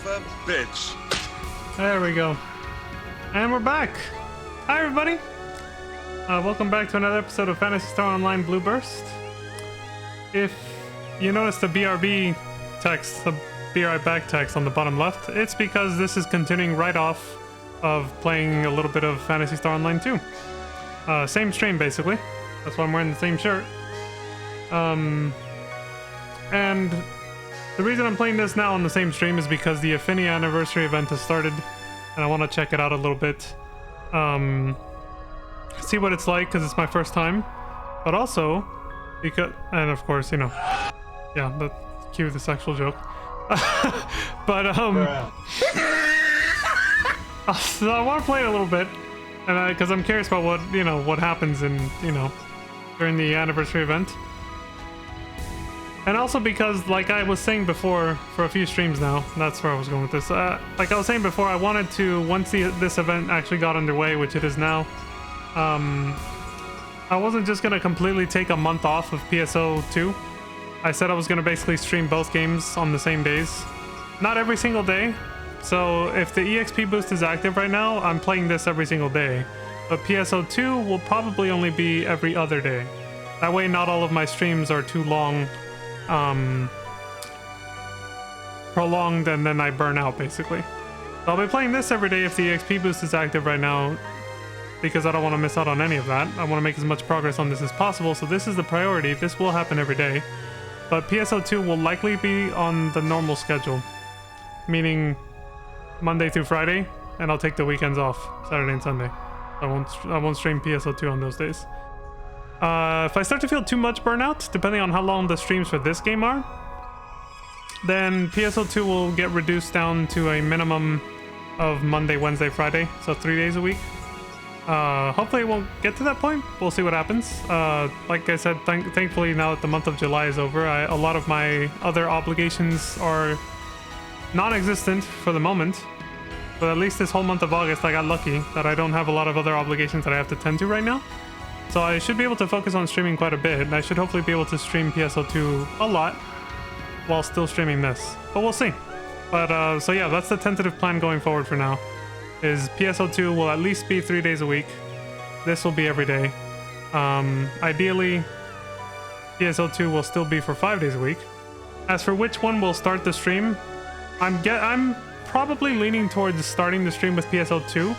of a bitch. There we go. And we're back. Hi, everybody. Welcome back to another episode of Phantasy Star Online Blue Burst. If you notice the BRB text, the be right back text on the bottom left, it's because this is continuing right off of playing a little bit of Phantasy Star Online 2. Same stream, basically. That's why I'm wearing the same shirt. And the reason I'm playing this now on the same stream is because the Affinity Anniversary event has started, and I want to check it out a little bit. See what it's like, because it's my first time. But also, because, and of course, you know, yeah, cue the sexual joke. But, so I want to play it a little bit, and because I'm curious about what, you know, what happens in, you know, during the anniversary event. And also because, like I was saying before, for a few streams now, that's where I was going with this. Like I was saying before, I wanted to, once this event actually got underway, which it is now, I wasn't just going to completely take a month off of PSO 2. I said I was going to basically stream both games on the same days. Not every single day. So if the EXP boost is active right now, I'm playing this every single day. But PSO 2 will probably only be every other day. That way not all of my streams are too long, prolonged, and then I burn out, basically. So I'll be playing this every day if the EXP boost is active right now, because I don't want to miss out on any of that. I want to make as much progress on this as possible, so this is the priority. This will happen every day. But PSO 2 will likely be on the normal schedule, meaning Monday through Friday, and I'll take the weekends off, Saturday and Sunday. I won't stream PSO 2 on those days. If I start to feel too much burnout, depending on how long the streams for this game are, then PSO 2 will get reduced down to a minimum of Monday, Wednesday, Friday, so 3 days a week. Hopefully it won't get to that point. We'll see what happens. Like I said, thankfully now that the month of July is over, a lot of my other obligations are non-existent for the moment. But at least this whole month of August, I got lucky that I don't have a lot of other obligations that I have to tend to right now. So I should be able to focus on streaming quite a bit, and I should hopefully be able to stream PSO2 a lot while still streaming this. But we'll see. But so yeah, that's the tentative plan going forward for now. Is PSO2 will at least be 3 days a week. This will be every day. Ideally, PSO2 will still be for 5 days a week. As for which one will start the stream, I'm probably leaning towards starting the stream with PSO2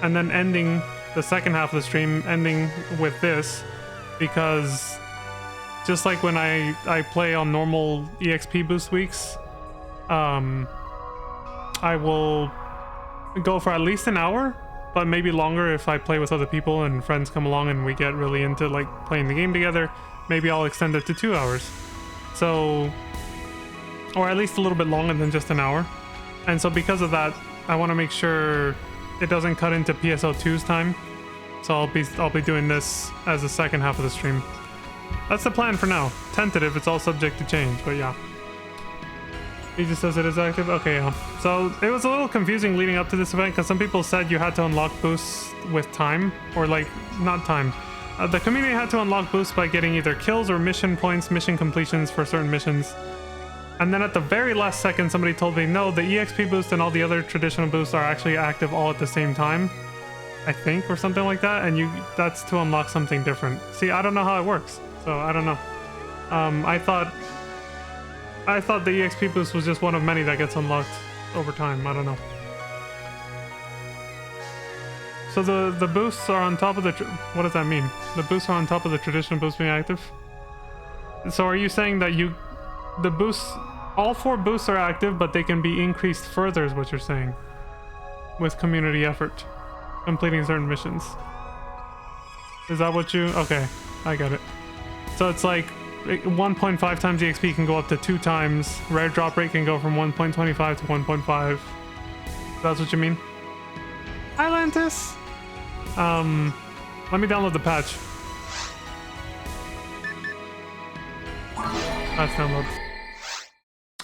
and then ending the second half of the stream, ending with this, because just like when I play on normal EXP boost weeks, I will go for at least an hour, but maybe longer if I play with other people and friends come along and we get really into like playing the game together. Maybe I'll extend it to 2 hours. So, or at least a little bit longer than just an hour. And so because of that, I want to make sure it doesn't cut into PSO2's time. So I'll be doing this as the second half of the stream. That's the plan for now. Tentative, it's all subject to change, but yeah. He just says it is active? Okay, yeah. So it was a little confusing leading up to this event because some people said you had to unlock boosts with time, or like, not time. The community had to unlock boosts by getting either kills or mission points, mission completions for certain missions. And then at the very last second, somebody told me, no, the EXP boost and all the other traditional boosts are actually active all at the same time, I think, or something like that, and that's to unlock something different. See, I don't know how it works, so I don't know. I thought the EXP boost was just one of many that gets unlocked over time. I don't know. So the boosts are on top of the... What does that mean? The boosts are on top of the traditional boost being active? So are you saying that the boosts... All 4 boosts are active, but they can be increased further is what you're saying. With community effort. Completing certain missions. Is that what you... Okay, I get it. So it's like 1.5 times EXP can go up to 2 times. Rare drop rate can go from 1.25 to 1.5. That's what you mean? Hi, Lantis! Let me download the patch. That's download.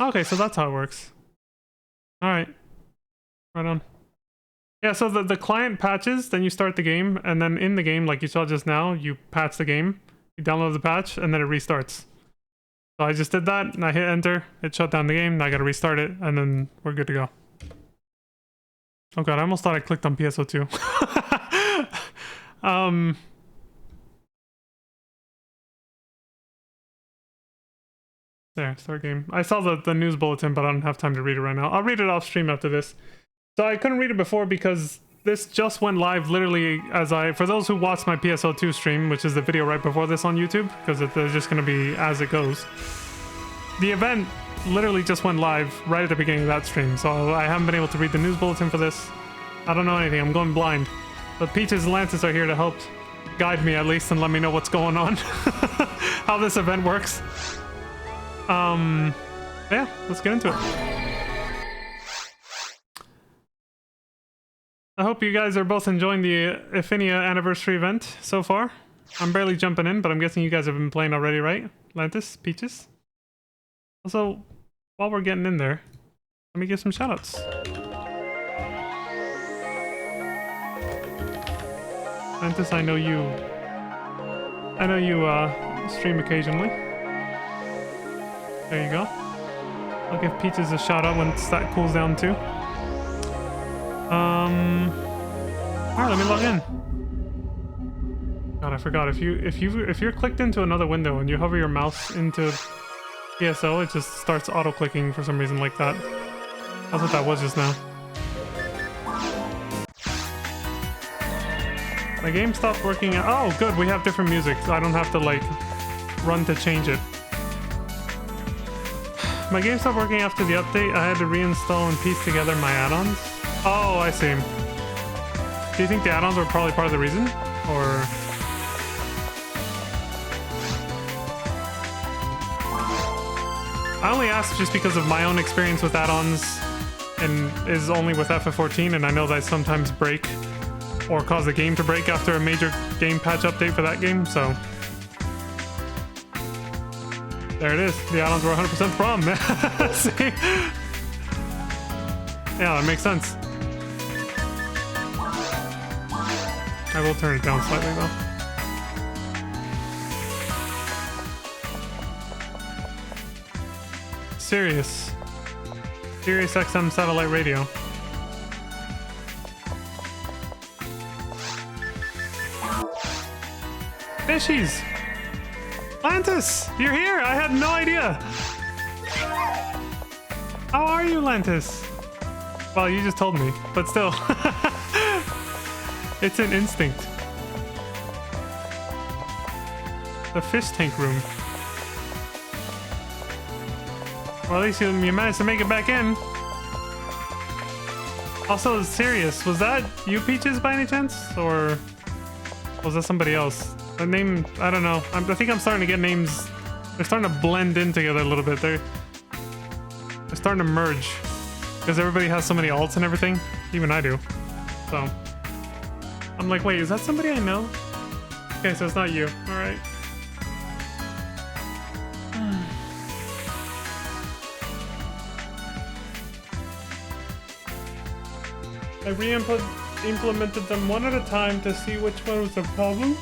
Okay, so that's how it works. Alright. Right on. Yeah, so the client patches, then you start the game, and then in the game, like you saw just now, you patch the game, you download the patch, and then it restarts. So I just did that, and I hit enter. It shut down the game. Now I gotta restart it, and then we're good to go. Oh god, I almost thought I clicked on PSO2. There, start game. I saw the news bulletin, but I don't have time to read it right now. I'll read it off stream after this. So I couldn't read it before because this just went live literally as for those who watched my PSO2 stream, which is the video right before this on YouTube, because it's just going to be as it goes. The event literally just went live right at the beginning of that stream, so I haven't been able to read the news bulletin for this. I don't know anything, I'm going blind. But Peaches and Lantis are here to help guide me at least and let me know what's going on. How this event works. Yeah, let's get into it. I hope you guys are both enjoying the Ephinia anniversary event so far. I'm barely jumping in, but I'm guessing you guys have been playing already, right? Lantis, Peaches? Also, while we're getting in there, let me give some shoutouts. Lantis, I know you stream occasionally. There you go. I'll give Peaches a shout out once that cools down too. Alright, let me log in. God, I forgot. If you're clicked into another window and you hover your mouse into PSO, it just starts auto-clicking for some reason like that. That's what that was just now. My game stopped working. Oh, good. We have different music, so I don't have to like run to change it. My game stopped working after the update. I had to reinstall and piece together my add-ons. Oh, I see. Do you think the add-ons were probably part of the reason? Or... I only asked just because of my own experience with add-ons and is only with FF14, and I know that sometimes break or cause the game to break after a major game patch update for that game, so... There it is. The add-ons were 100% the problem. See? Yeah, that makes sense. I will turn it down slightly, though. Sirius XM satellite radio. Fishies! Lantis! You're here! I had no idea! How are you, Lantis? Well, you just told me, but still. It's an instinct. The fish tank room. Well, at least you managed to make it back in. Also, serious, was that you, Peaches, by any chance? Or was that somebody else? The name, I don't know. I think I'm starting to get names. They're starting to blend in together a little bit. They're starting to merge. Because everybody has so many alts and everything. Even I do. So, I'm like, wait, is that somebody I know? Okay, so it's not you. Alright. I re-implemented them one at a time to see which one was the problem.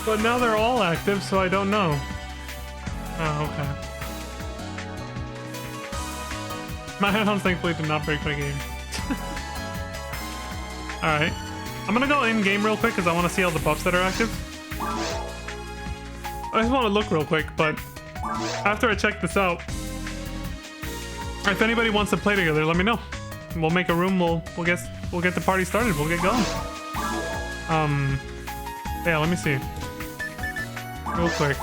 But now they're all active, so I don't know. Oh, okay. My add-ons thankfully did not break my game. Alright. I'm gonna go in-game real quick because I want to see all the buffs that are active. I just want to look real quick, but after I check this out, if anybody wants to play together, let me know. We'll make a room. We'll get the party started. We'll get going. Yeah. Let me see. Real quick.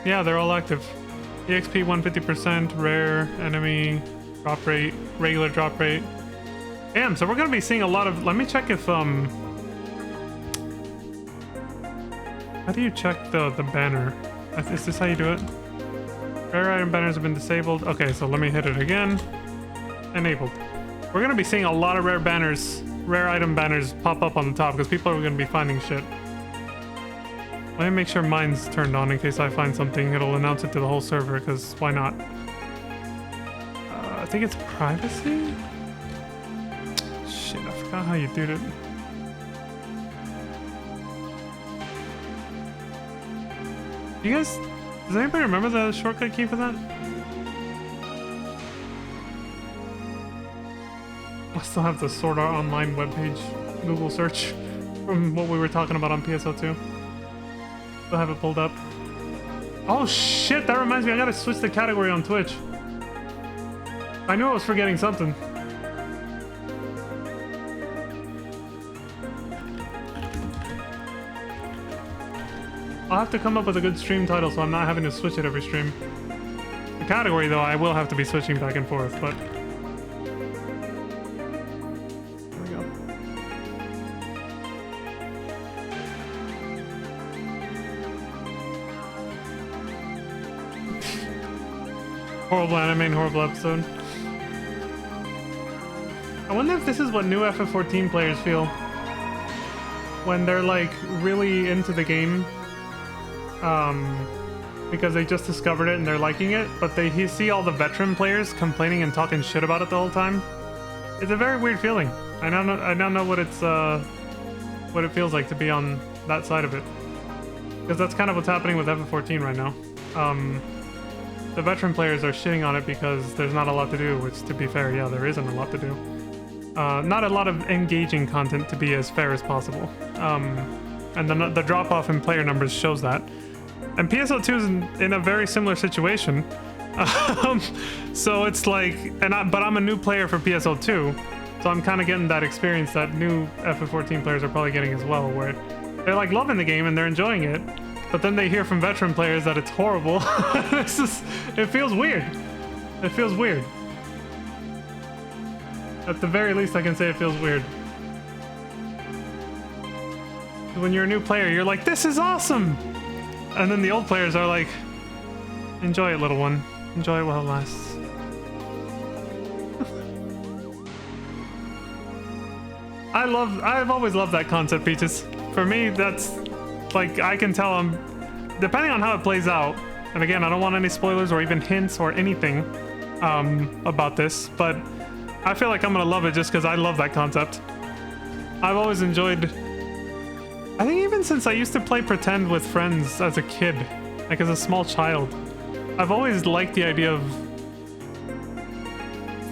Yeah, they're all active. EXP 150%, rare, enemy, drop rate, regular drop rate. Damn. So we're gonna be seeing a lot of. Let me check if How do you check the banner? Is this how you do it? Rare item banners have been disabled. Okay, so let me hit it again. Enabled. We're gonna be seeing a lot of rare item banners pop up on the top because people are gonna be finding shit. Let me make sure mine's turned on in case I find something. It'll announce it to the whole server because why not? I think it's privacy? Shit, I forgot how you did it. You guys, does anybody remember the shortcut key for that? I still have the Sword Art Online webpage Google search from what we were talking about on PSO2. Still have it pulled up. Oh shit, that reminds me, I gotta switch the category on Twitch. I knew I was forgetting something. I'll have to come up with a good stream title so I'm not having to switch it every stream. The category, though, I will have to be switching back and forth, but... There we go. Horrible anime and horrible episode. I wonder if this is what new FF14 players feel when they're like really into the game, because they just discovered it and they're liking it, but you see all the veteran players complaining and talking shit about it the whole time. It's a very weird feeling. I don't know what what it feels like to be on that side of it, because that's kind of what's happening with FF14 right now. The veteran players are shitting on it because there's not a lot to do, which, to be fair, yeah, there isn't a lot to do. Not a lot of engaging content, to be as fair as possible. And the drop-off in player numbers shows that. And PSO2 is in a very similar situation. So it's like, but I'm a new player for PSO2, so I'm kind of getting that experience that new FF14 players are probably getting as well, where they're like loving the game and they're enjoying it, but then they hear from veteran players that it's horrible. It feels weird. It feels weird. At the very least, I can say it feels weird. When you're a new player, you're like, this is awesome! And then the old players are like, enjoy it, little one. Enjoy it while it lasts. I've always loved that concept, Peaches. For me, that's, like, I can tell depending on how it plays out, and again, I don't want any spoilers or even hints or anything about this, but I feel like I'm gonna love it just because I love that concept. I've always enjoyed... I think even since I used to play Pretend with friends as a kid, like as a small child, I've always liked the idea of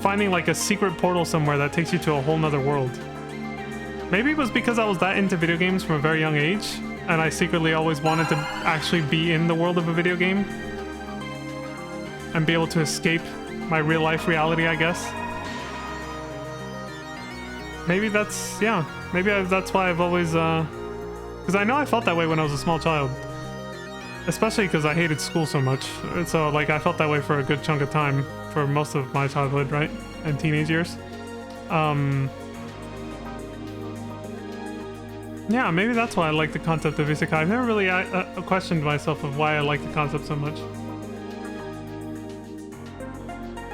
finding like a secret portal somewhere that takes you to a whole nother world. Maybe it was because I was that into video games from a very young age, and I secretly always wanted to actually be in the world of a video game and be able to escape my real life reality, I guess. Maybe that's, yeah, maybe that's why I've always, because I know I felt that way when I was a small child. Especially because I hated school so much. So, like, I felt that way for a good chunk of time for most of my childhood, right? And teenage years. Yeah, maybe that's why I like the concept of isekai. I've never really questioned myself of why I like the concept so much.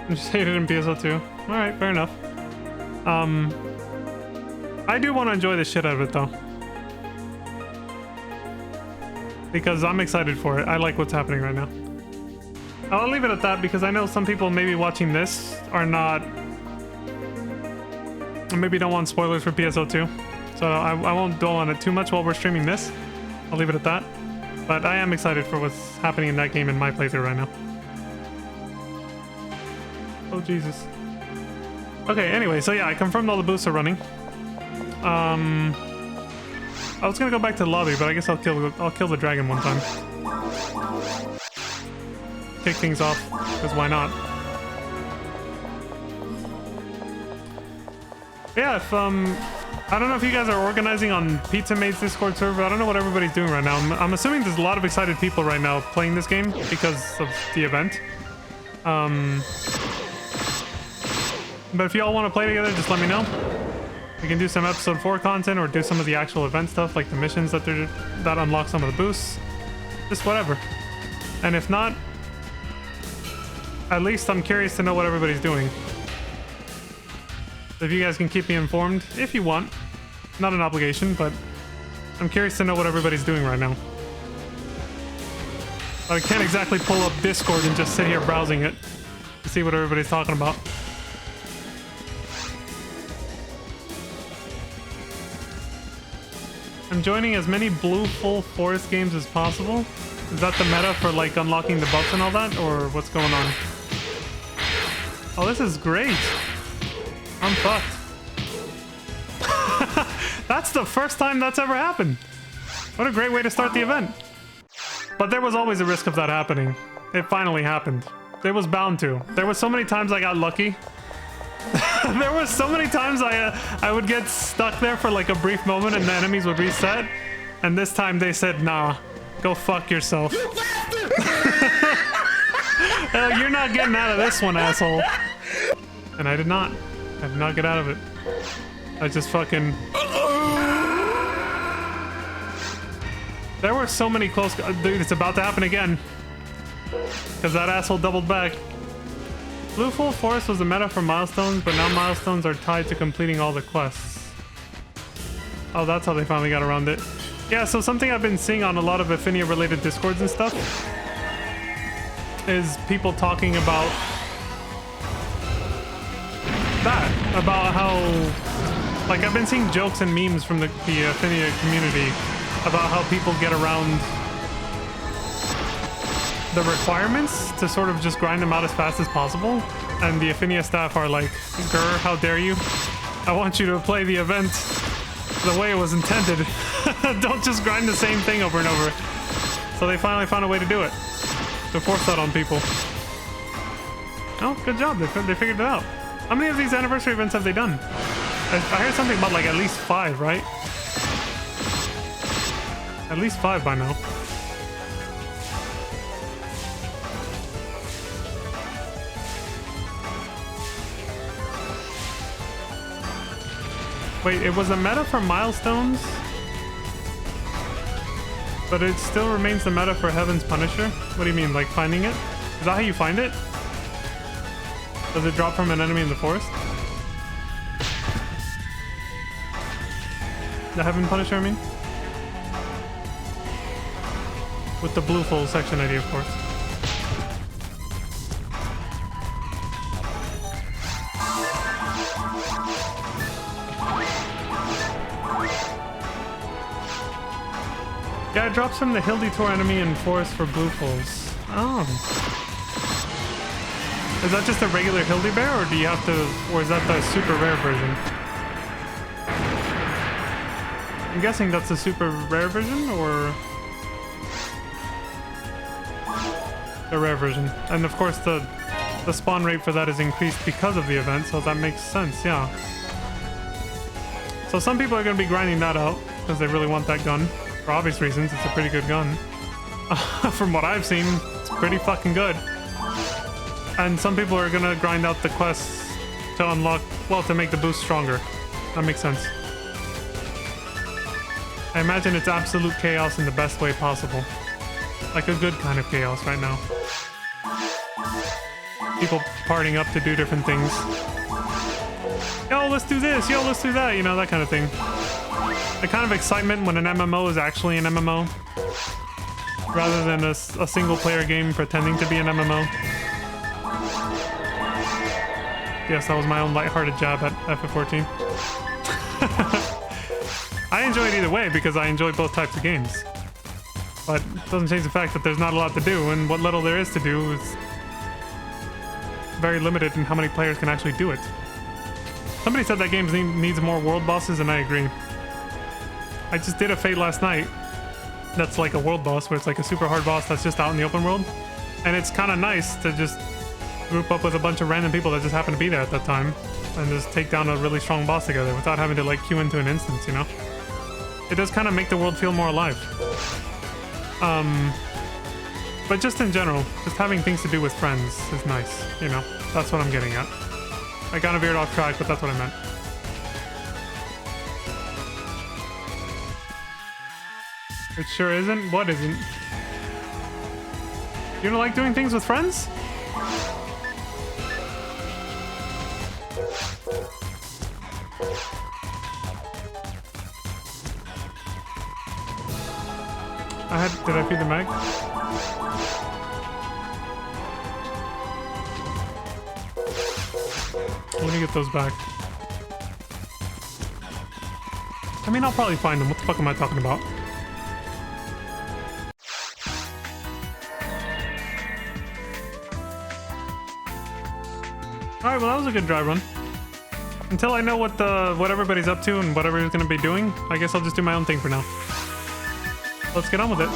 I just hate it in PSO2. Alright, fair enough. I do want to enjoy the shit out of it, though. Because I'm excited for it. I like what's happening right now. I'll leave it at that because I know some people maybe watching this are not... maybe don't want spoilers for PSO2. So I won't dwell on it too much while we're streaming this. I'll leave it at that. But I am excited for what's happening in that game in my playthrough right now. Oh, Jesus. Okay, anyway, so yeah, I confirmed all the boosts are running. I was gonna go back to the lobby, but I guess I'll kill the dragon one time. Kick things off, because why not? Yeah, if I don't know if you guys are organizing on Pizza Mate's Discord server. I don't know what everybody's doing right now. I'm assuming there's a lot of excited people right now playing this game because of the event. But if you all want to play together, just let me know. We can do some episode 4 content or do some of the actual event stuff, like the missions that unlock some of the boosts. Just whatever. And if not, at least I'm curious to know what everybody's doing. So if you guys can keep me informed, if you want. Not an obligation, but I'm curious to know what everybody's doing right now. But I can't exactly pull up Discord and just sit here browsing it to see what everybody's talking about. I'm joining as many blue full forest games as possible. Is that the meta for like unlocking the buffs and all that, or what's going on? Oh, this is great. I'm fucked. That's the first time that's ever happened. What a great way to start the event. But there was always a risk of that happening. It finally happened. It was bound to. There was so many times I got lucky. There were so many times I would get stuck there for like a brief moment and the enemies would reset. And this time they said, nah, go fuck yourself. You're not getting out of this one, asshole. And I did not. I did not get out of it. I just fucking... There were so many close... Dude, it's about to happen again. Because that asshole doubled back. Blue Full Forest was the meta for milestones, but now milestones are tied to completing all the quests. Oh, that's how they finally got around it. Yeah, so something I've been seeing on a lot of Affinia-related Discords and stuff is people talking about that. About how... Like, I've been seeing jokes and memes from the Affinia community about how people get around the requirements to sort of just grind them out as fast as possible. And the Affinia staff are like, grr, how dare you? I want you to play the event the way it was intended. Don't just grind the same thing over and over. So they finally found a way to do it. To force that on people. Oh, good job. They figured it out. How many of these anniversary events have they done? I heard something about like at least 5, right? At least 5 by now. Wait, it was a meta for milestones, but it still remains the meta for Heaven's Punisher? What do you mean, like finding it? Is that how you find it? Does it drop from an enemy in the forest? The Heaven Punisher, I mean? With the blue full section ID, of course. Yeah, it drops from the Hill Detour enemy in forest for blue fulls. Oh. Is that just a regular Hildy Bear, or do you have to, or is that the super rare version? I'm guessing that's the super rare version, or the rare version. And of course the spawn rate for that is increased because of the event, so that makes sense, yeah. So some people are going to be grinding that out, because they really want that gun. For obvious reasons, it's a pretty good gun. From what I've seen, it's pretty fucking good. And some people are gonna grind out the quests to unlock, well, to make the boost stronger. That makes sense. I imagine it's absolute chaos in the best way possible. Like a good kind of chaos right now. People partying up to do different things. Yo, let's do this, yo, let's do that, you know, that kind of thing. The kind of excitement when an MMO is actually an MMO, rather than a single player game pretending to be an MMO. Yes, that was my own lighthearted jab at FF14. I enjoy it either way because I enjoy both types of games. But it doesn't change the fact that there's not a lot to do, and what little there is to do is very limited in how many players can actually do it. Somebody said that game needs more world bosses, and I agree. I just did a Fate last night that's like a world boss, where it's like a super hard boss that's just out in the open world. And it's kind of nice to just group up with a bunch of random people that just happen to be there at that time and just take down a really strong boss together without having to like queue into an instance, you know? It does kind of make the world feel more alive. But just in general, just having things to do with friends is nice, you know? That's what I'm getting at. I kind of veered off track, but that's what I meant. It sure isn't? What isn't? You don't like doing things with friends? Did I feed the mag? Let me get those back. I mean, I'll probably find them. What the fuck am I talking about? Alright, well that was a good dry run. Until I know what everybody's up to and what everybody's gonna be doing, I guess I'll just do my own thing for now. Let's get on with it.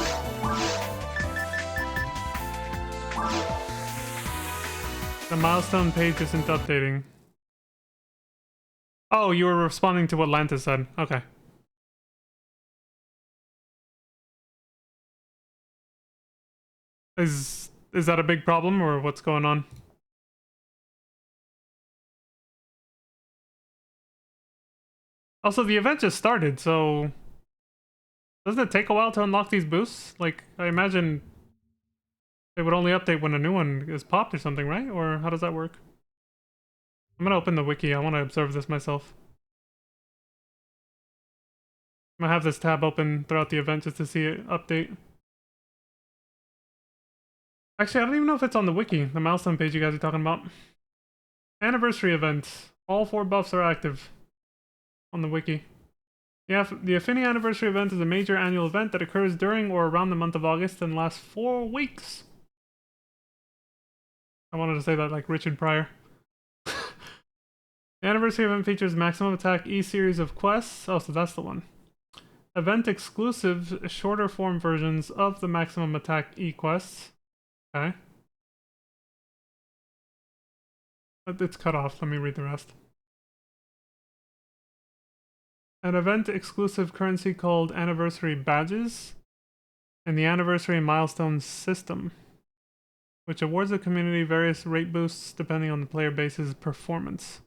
The milestone page isn't updating. Oh, you were responding to what Lanta said. Okay. Is that a big problem or what's going on? Also, the event just started, so doesn't it take a while to unlock these boosts? Like, I imagine it would only update when a new one is popped or something, right? Or how does that work? I'm gonna open the wiki. I want to observe this myself. I'm gonna have this tab open throughout the event just to see it update. Actually, I don't even know if it's on the wiki, the milestone page you guys are talking about. Anniversary event. All 4 buffs are active on the wiki. Yeah, the Affinity Anniversary event is a major annual event that occurs during or around the month of August and lasts 4 weeks. I wanted to say that like Richard Pryor. The anniversary event features Maximum Attack E series of quests. Oh, so that's the one. Event exclusive, shorter form versions of the Maximum Attack E quests. Okay. It's cut off. Let me read the rest. An event exclusive currency called Anniversary Badges, and the Anniversary Milestones system, which awards the community various rate boosts depending on the player base's performance.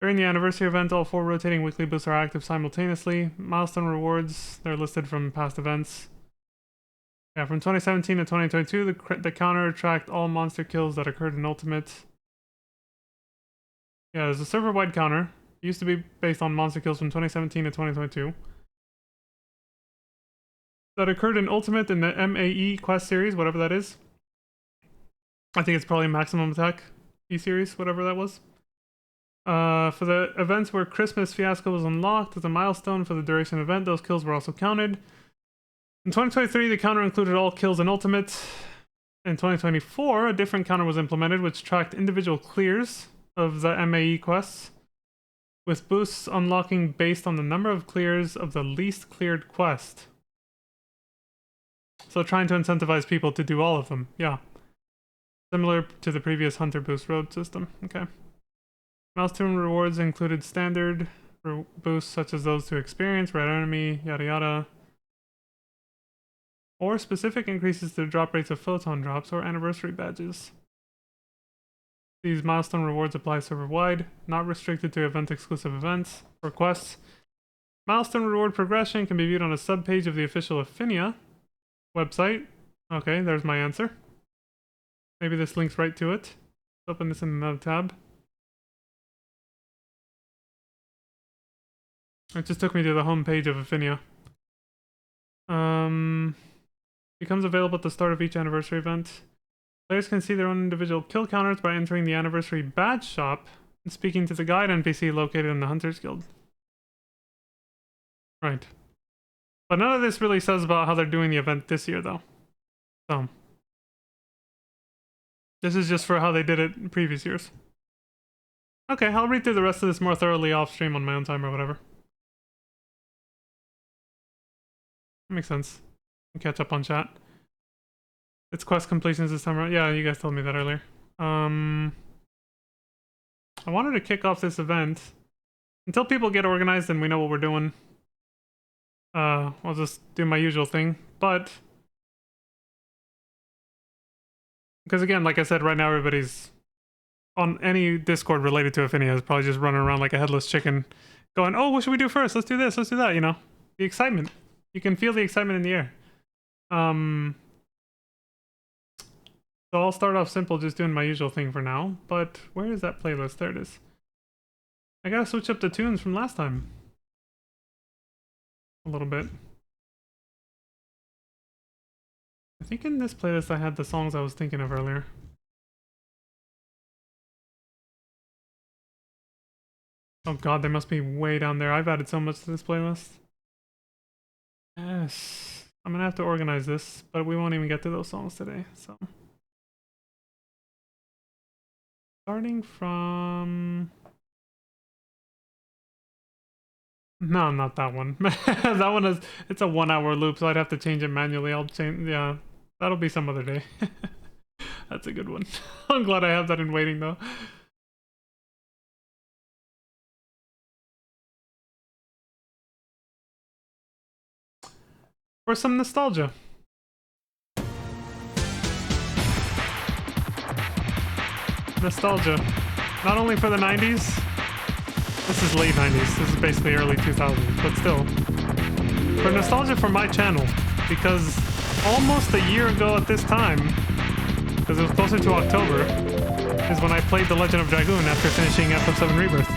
During the anniversary event, all 4 rotating weekly boosts are active simultaneously. Milestone rewards, they're listed from past events. Yeah, from 2017 to 2022, the counter tracked all monster kills that occurred in Ultimate. Yeah, there's a server-wide counter. It used to be based on monster kills from 2017 to 2022. That occurred in Ultimate in the MAE quest series, whatever that is. I think it's probably Maximum Attack E-series, whatever that was. For the events where Christmas Fiasco was unlocked as a milestone for the duration event, those kills were also counted. In 2023, the counter included all kills in Ultimate. In 2024, a different counter was implemented, which tracked individual clears of the MAE quests, with boosts unlocking based on the number of clears of the least cleared quest. So trying to incentivize people to do all of them, yeah. Similar to the previous Hunter Boost Road system, okay. Milestone rewards included standard boosts such as those to experience, red enemy, yada yada. Or specific increases to the drop rates of photon drops or anniversary badges. These milestone rewards apply server-wide, not restricted to event-exclusive events or quests. Milestone reward progression can be viewed on a subpage of the official Affinia website. Okay, there's my answer. Maybe this links right to it. Let's open this in another tab. It just took me to the home page of Affinia. Becomes available at the start of each anniversary event. Players can see their own individual kill counters by entering the anniversary badge shop and speaking to the guide NPC located in the Hunters Guild. Right. But none of this really says about how they're doing the event this year, though. So, this is just for how they did it in previous years. Okay, I'll read through the rest of this more thoroughly off stream on my own time or whatever. Makes sense. Catch up on chat. It's quest completions this time around. Yeah, you guys told me that earlier. I wanted to kick off this event. Until people get organized and we know what we're doing, I'll just do my usual thing. But, because again, like I said, right now everybody's on any Discord related to Affinia is probably just running around like a headless chicken going, oh, what should we do first? Let's do this, let's do that, you know? The excitement. You can feel the excitement in the air. So I'll start off simple, just doing my usual thing for now. But where is that playlist? There it is. I gotta switch up the tunes from last time. A little bit. I think in this playlist I had the songs I was thinking of earlier. Oh god, they must be way down there. I've added so much to this playlist. Yes. I'm gonna have to organize this, but we won't even get to those songs today, so... Starting from... No, not that one. That one is... It's a 1 hour loop, so I'd have to change it manually. I'll change... Yeah, that'll be some other day. That's a good one. I'm glad I have that in waiting, though. For some nostalgia. Nostalgia. Not only for the 90s. This is late 90s. This is basically early 2000s, but still. For nostalgia for my channel. Because almost a year ago at this time, because it was closer to October, is when I played The Legend of Dragoon after finishing FF7 Rebirth.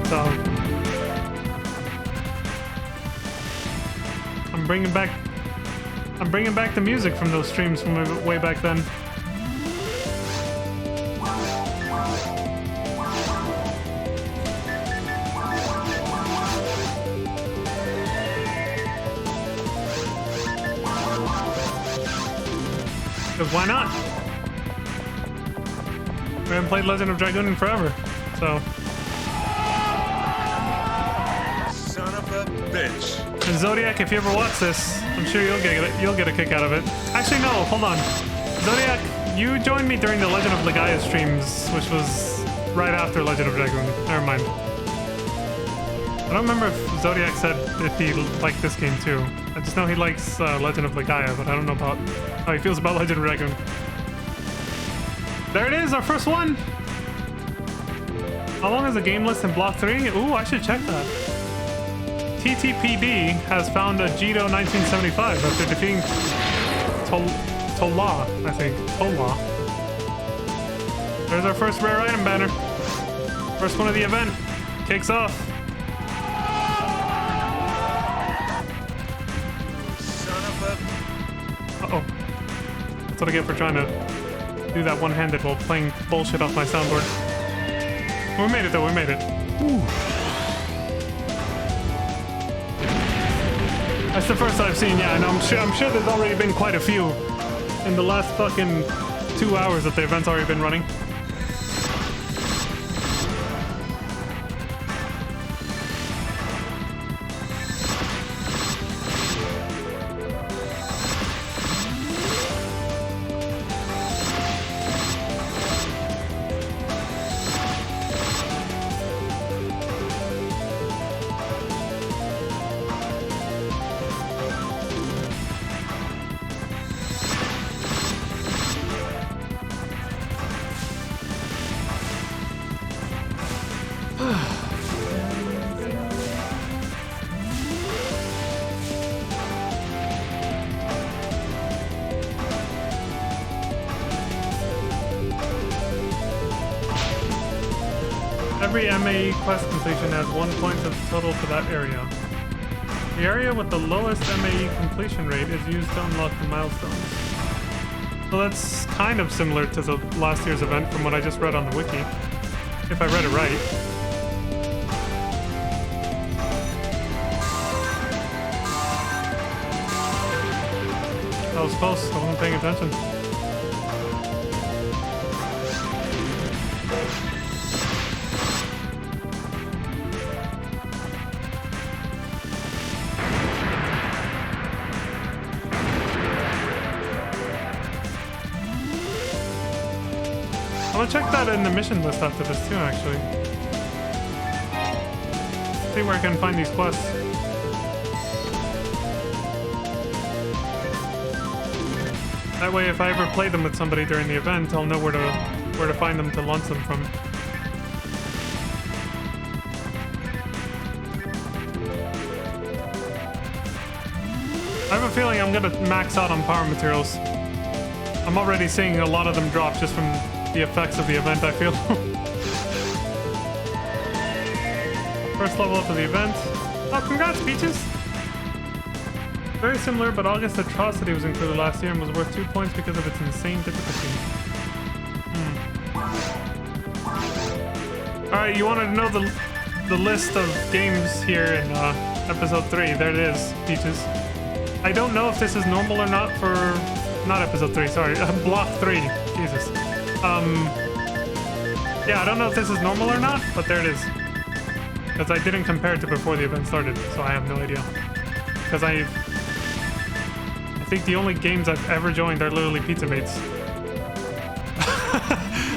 So... I'm bringing back the music from those streams from way back then. Because why not? We haven't played Legend of Dragoon in forever, so... Son of a bitch. And Zodiac, if you ever watch this, I'm sure you'll get a kick out of it. Actually, no, hold on. Zodiac, you joined me during the Legend of Legaia streams, which was right after Legend of Dragoon. Never mind. I don't remember if Zodiac said if he liked this game too. I just know he likes Legend of Legaia, but I don't know about how he feels about Legend of Dragoon. There it is, our first one! How long is the game list in Block 3? Ooh, I should check that. TTPD has found a Jito 1975 after defeating Tola, I think. Tola. There's our first rare item banner. First one of the event. Kicks off. Son of a... Uh-oh. That's what I get for trying to do that one-handed while playing bullshit off my soundboard. We made it though, we made it. Ooh. That's the first I've seen, yeah, and I'm sure there's already been quite a few in the last fucking 2 hours that the event's already been running. Every MAE quest completion adds 1 point of total to that area. The area with the lowest MAE completion rate is used to unlock the milestones. So that's kind of similar to the last year's event from what I just read on the wiki. If I read it right. That was close, I wasn't paying attention. I'm gonna check that in the mission list after this too, actually. See where I can find these quests. That way, if I ever play them with somebody during the event, I'll know where to find them to launch them from. I have a feeling I'm gonna max out on power materials. I'm already seeing a lot of them drop just from the effects of the event, I feel. First level up of the event. Oh, congrats, Peaches! Very similar, but August Atrocity was included last year and was worth 2 points because of its insane difficulty. Alright, you wanted to know the list of games here in episode 3. There it is, Peaches. I don't know if this is normal or not for... Not episode 3, sorry. Block 3. Jesus. Yeah, I don't know if this is normal or not, but there it is. Because I didn't compare it to before the event started, so I have no idea. Because I think the only games I've ever joined are literally Pizza Mates.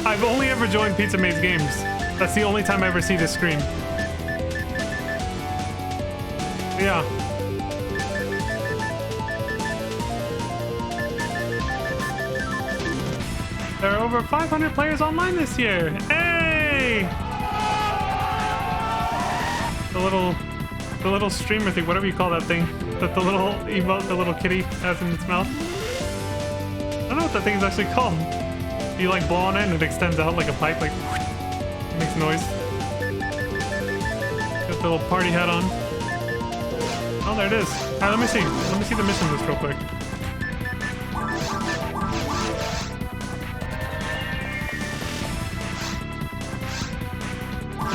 I've only ever joined Pizza Mates games. That's the only time I ever see this screen. Yeah. There are over 500 players online this year. Hey! The little streamer thing, whatever you call that thing, that the little emote, the little kitty has in its mouth. I don't know what that thing is actually called. You like blow on it and it extends out like a pipe, like it makes noise. Got the little party hat on. Oh, there it is. All right, let me see. Let me see the mission list real quick.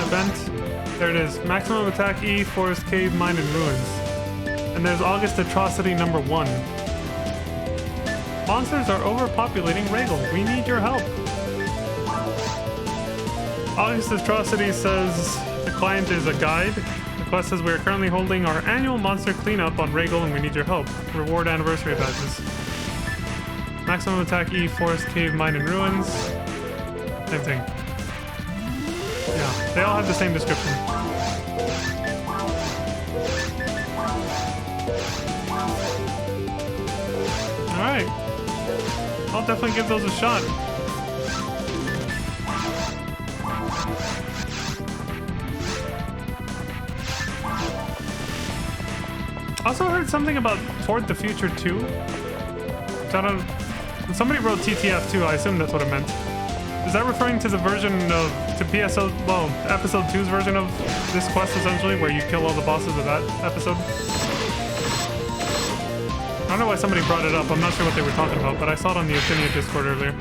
Event. There it is. Maximum attack E, Forest Cave, Mine, and Ruins. And there's August Atrocity number 1. Monsters are overpopulating Regal. We need your help. August Atrocity says the client is a guide. The quest says we are currently holding our annual monster cleanup on Regal and we need your help. Reward anniversary badges. Maximum attack E, Forest Cave, Mine, and Ruins. Same thing. Yeah, they all have the same description. Alright. I'll definitely give those a shot. Also heard something about Toward the Future 2. I don't... Somebody wrote TTF 2, I assume that's what it meant. Is that referring to the version of... to PSO... well, episode 2's version of this quest, essentially, where you kill all the bosses of that episode? I don't know why somebody brought it up. I'm not sure what they were talking about, but I saw it on the Affinia Discord earlier.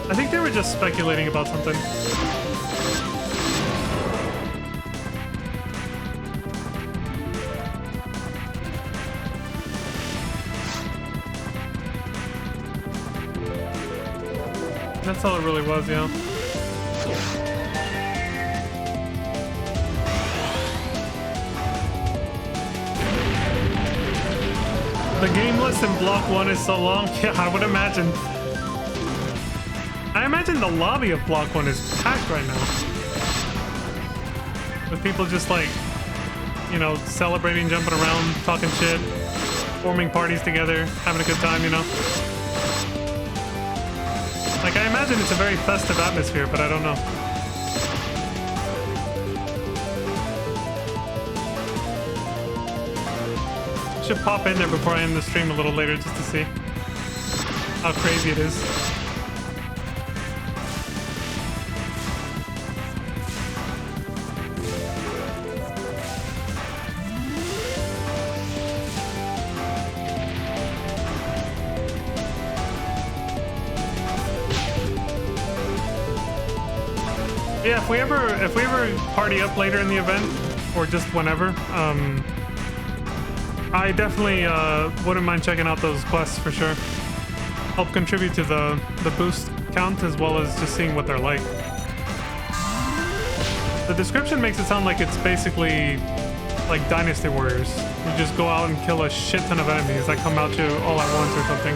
I think they were just speculating about something. That's all it really was, yeah. The game list in Block 1 is so long. Yeah, I would imagine. I imagine the lobby of Block 1 is packed right now. With people just like, you know, celebrating, jumping around, talking shit, forming parties together, having a good time, you know? Like, I imagine it's a very festive atmosphere, but I don't know. Should pop in there before I end the stream a little later just to see how crazy it is. Yeah, if we ever party up later in the event, or just whenever, I definitely wouldn't mind checking out those quests for sure. Help contribute to the boost count as well as just seeing what they're like. The description makes it sound like it's basically like Dynasty Warriors. You just go out and kill a shit ton of enemies that come at you all at once or something.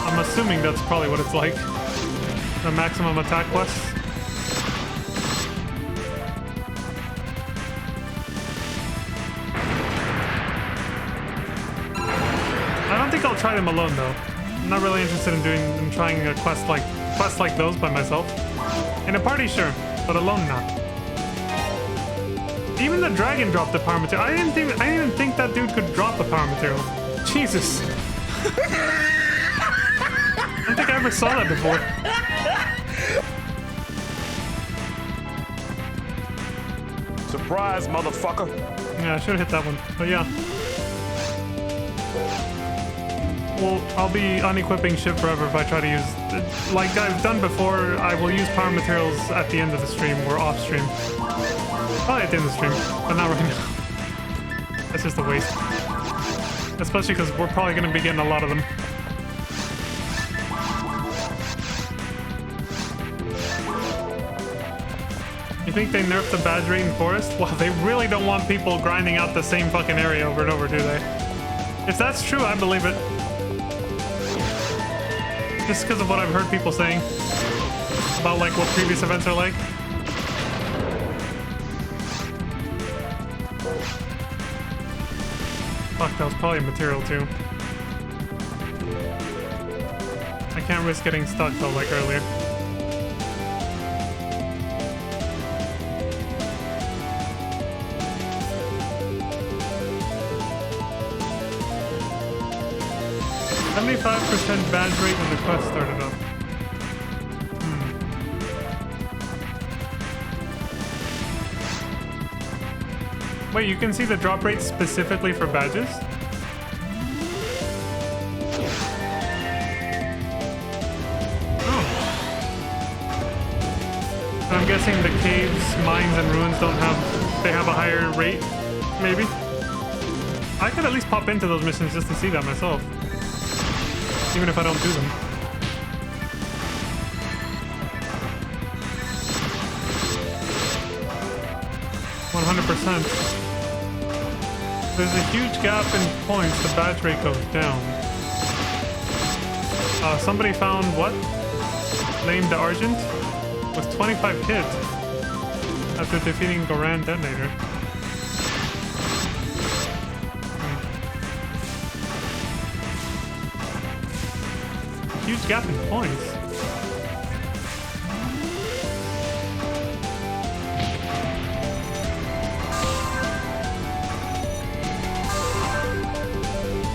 I'm assuming that's probably what it's like. The maximum attack quest. I don't think I'll try them alone though. I'm not really interested in trying a quests like those by myself. In a party, sure, but alone, not. Even the dragon dropped the power material. I didn't even think that dude could drop the power material. Jesus. I don't think I ever saw that before. Surprise, motherfucker. Yeah, I should have hit that one, but yeah. Well, I'll be unequipping ship forever if I try to use... Like I've done before, I will use power materials at the end of the stream or off stream. Probably at the end of the stream, but not right now. That's just a waste. Especially because we're probably going to be getting a lot of them. You think they nerfed the badge rate in Forest? Well, they really don't want people grinding out the same fucking area over and over, do they? If that's true, I believe it. Just because of what I've heard people saying about like what previous events are like. Fuck, that was probably a material too. I can't risk getting stuck though like earlier. %, badge rate when the quest started up. Wait, you can see the drop rate specifically for badges? Oh. I'm guessing the caves, mines, and ruins don't have... They have a higher rate, maybe? I could at least pop into those missions just to see that myself. Even if I don't do them. %. There's a huge gap in points, the badge rate goes down. Somebody found what? Named the Argent? With 25 hits after defeating Goran Detonator. Huge gap in points.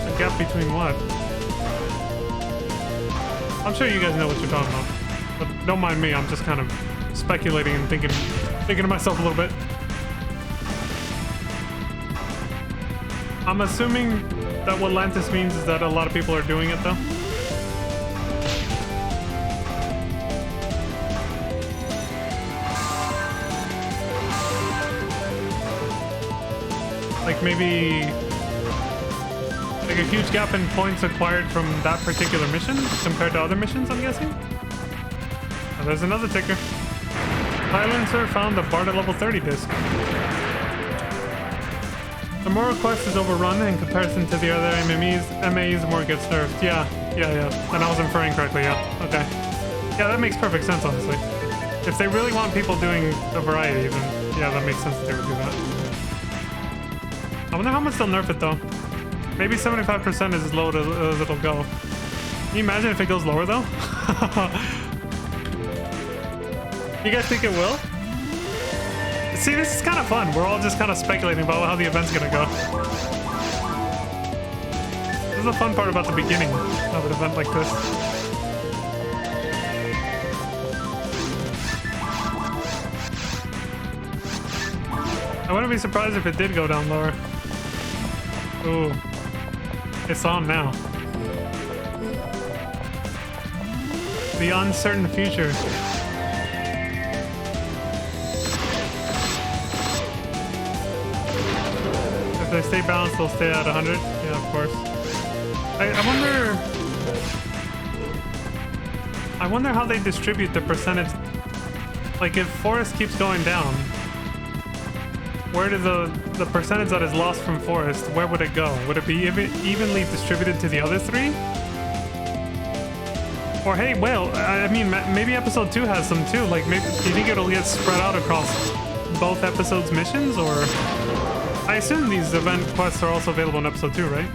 A gap between what? I'm sure you guys know what you're talking about. But don't mind me, I'm just kind of speculating and thinking to myself a little bit. I'm assuming that what Lantis means is that a lot of people are doing it though. Like maybe like a huge gap in points acquired from that particular mission compared to other missions, I'm guessing. Oh, there's another ticker. Silencer found the Bard at level 30 disc. The Moral quest is overrun in comparison to the other MAs, the more it gets nerfed. Yeah. And I was inferring correctly, yeah. Okay. Yeah, that makes perfect sense, honestly. If they really want people doing a variety, then yeah, that makes sense that they would do that. I wonder how much they'll nerf it though. Maybe 75% is as low as it'll go. Can you imagine if it goes lower though? You guys think it will? See, this is kind of fun. We're all just kind of speculating about how the event's gonna go. This is the fun part about the beginning of an event like this. I wouldn't be surprised if it did go down lower. Ooh. It's on now. The uncertain future. If they stay balanced, they'll stay at 100. Yeah, of course. I wonder how they distribute the percentage. Like if Forest keeps going down, where did the percentage that is lost from Forest, where would it go? Would it be evenly distributed to the other three? Or hey, well, I mean, maybe episode 2 has some too. Like, maybe, do you think it'll get spread out across both episodes' missions? Or I assume these event quests are also available in episode 2, right?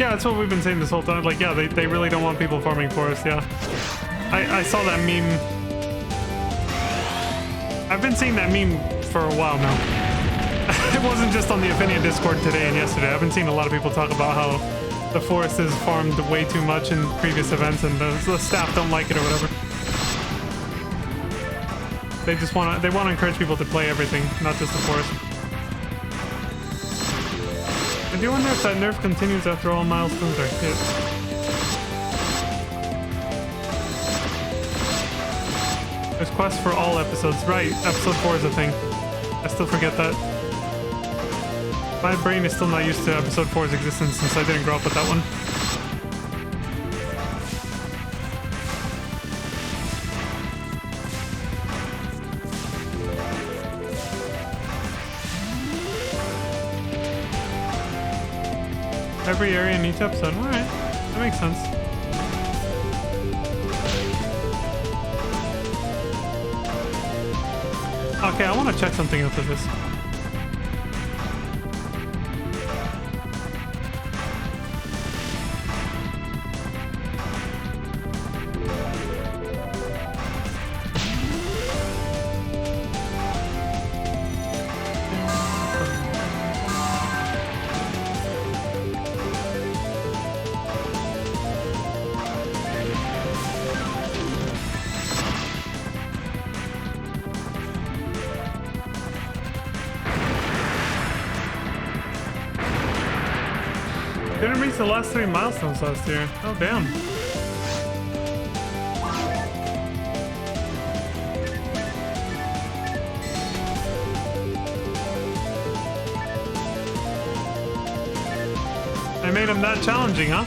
Yeah, that's what we've been saying this whole time. Like, yeah, they really don't want people farming Forest, yeah. I saw that meme. I've been seeing that meme for a while now. It wasn't just on the Affinia Discord today and yesterday. I've been seeing a lot of people talk about how the Forest is farmed way too much in previous events and the staff don't like it or whatever. They just want to encourage people to play everything, not just the Forest. do wonder if that nerf continues after all milestones are hit. There's quests for all episodes. Right, episode 4 is a thing. I still forget that. My brain is still not used to episode 4's existence since I didn't grow up with that one. Every area in each episode. Alright, that makes sense. Okay, I want to check something after this. Didn't reach the last 3 milestones last year. Oh, damn. I made him that challenging, huh?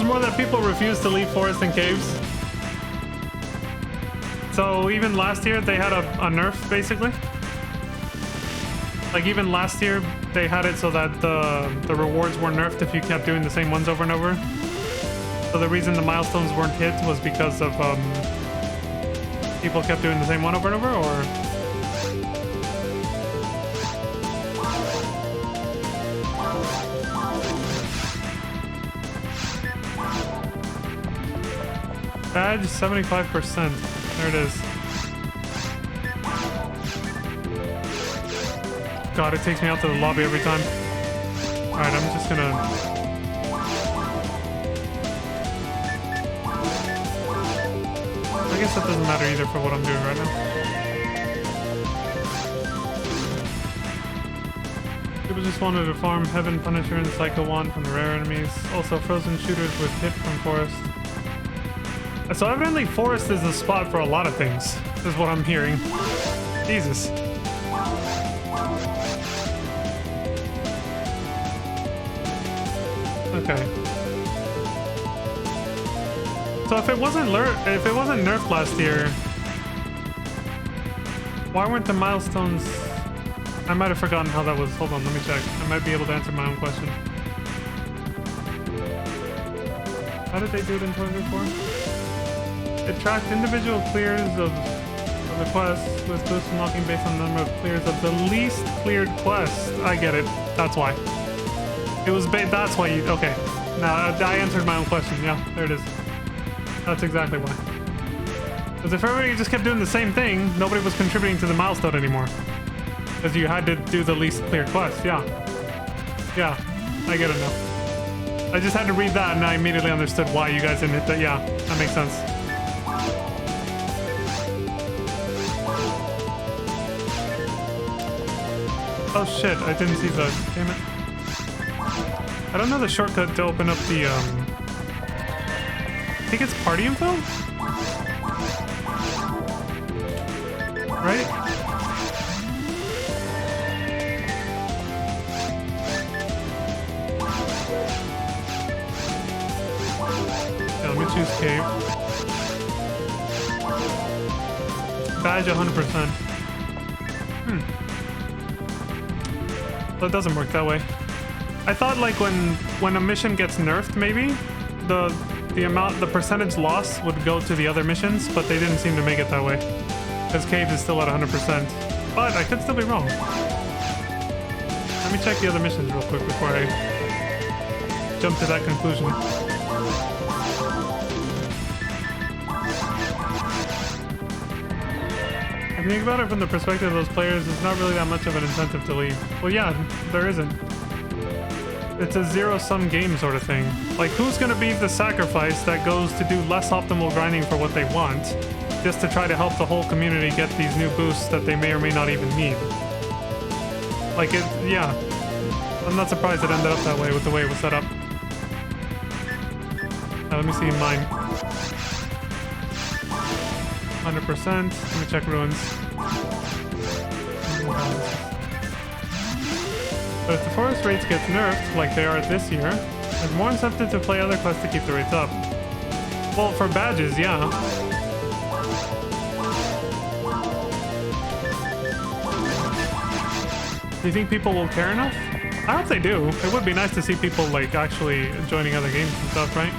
More that people refuse to leave forests and caves. So even last year they had a nerf basically. Like even last year they had it so that the rewards were nerfed if you kept doing the same ones over and over. So the reason the milestones weren't hit was because of people kept doing the same one over and over, or badge 75%. There it is. God, it takes me out to the lobby every time. Alright, I'm just gonna... I guess that doesn't matter either for what I'm doing right now. People just wanted to farm Heaven, Punisher, and Psycho Wand from the rare enemies. Also, frozen shooters with hit from Forest. So evidently Forest is the spot for a lot of things, is what I'm hearing. Jesus. Okay. So if it wasn't nerfed last year, why weren't the milestones... I might have forgotten how that was. Hold on, let me check. I might be able to answer my own question. How did they do it in 2024? It tracked individual clears of the quests with boost unlocking based on the number of clears of the least cleared quest. I get it. That's why. It was that's why you... Okay. Now, I answered my own question. Yeah, there it is. That's exactly why. Because if everybody just kept doing the same thing, nobody was contributing to the milestone anymore. Because you had to do the least cleared quest. Yeah. Yeah. I get it now. I just had to read that and I immediately understood why you guys didn't hit that. Yeah, that makes sense. Oh shit, I didn't see the... Damn it. I don't know the shortcut to open up the, I think it's party info? Right? Yeah, let me choose cave. Badge 100%. Well, it doesn't work that way. I thought like when a mission gets nerfed, maybe the percentage loss would go to the other missions, but they didn't seem to make it that way. Because Cave is still at 100%. But I could still be wrong. Let me check the other missions real quick before I jump to that conclusion. you think about it from the perspective of those players, it's not really that much of an incentive to leave. Well, yeah, there isn't. It's a zero-sum game sort of thing. Like, who's gonna be the sacrifice that goes to do less optimal grinding for what they want, just to try to help the whole community get these new boosts that they may or may not even need? Like, yeah. I'm not surprised it ended up that way with the way it was set up. Now, let me see mine. 100%. Let me check ruins. But if the forest rates get nerfed, like they are this year, there's more incentive to play other quests to keep the rates up. Well, for badges, yeah. Do you think people will care enough? I hope they do. It would be nice to see people, like, actually joining other games and stuff, right?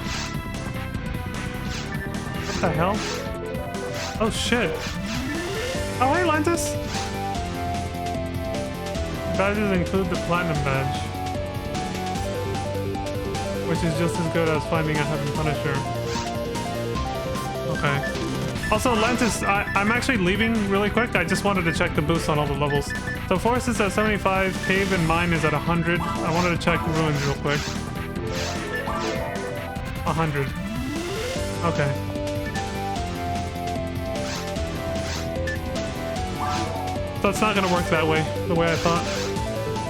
What the hell? Oh, shit. Oh, hey, Lantis! Badges include the Platinum badge, which is just as good as finding a Heaven Punisher. Okay. Also, Lantis, I'm actually leaving really quick. I just wanted to check the boosts on all the levels. So Forest is at 75, Cave and Mine is at 100. I wanted to check Ruins real quick. 100. Okay. So it's not gonna work that way, the way I thought.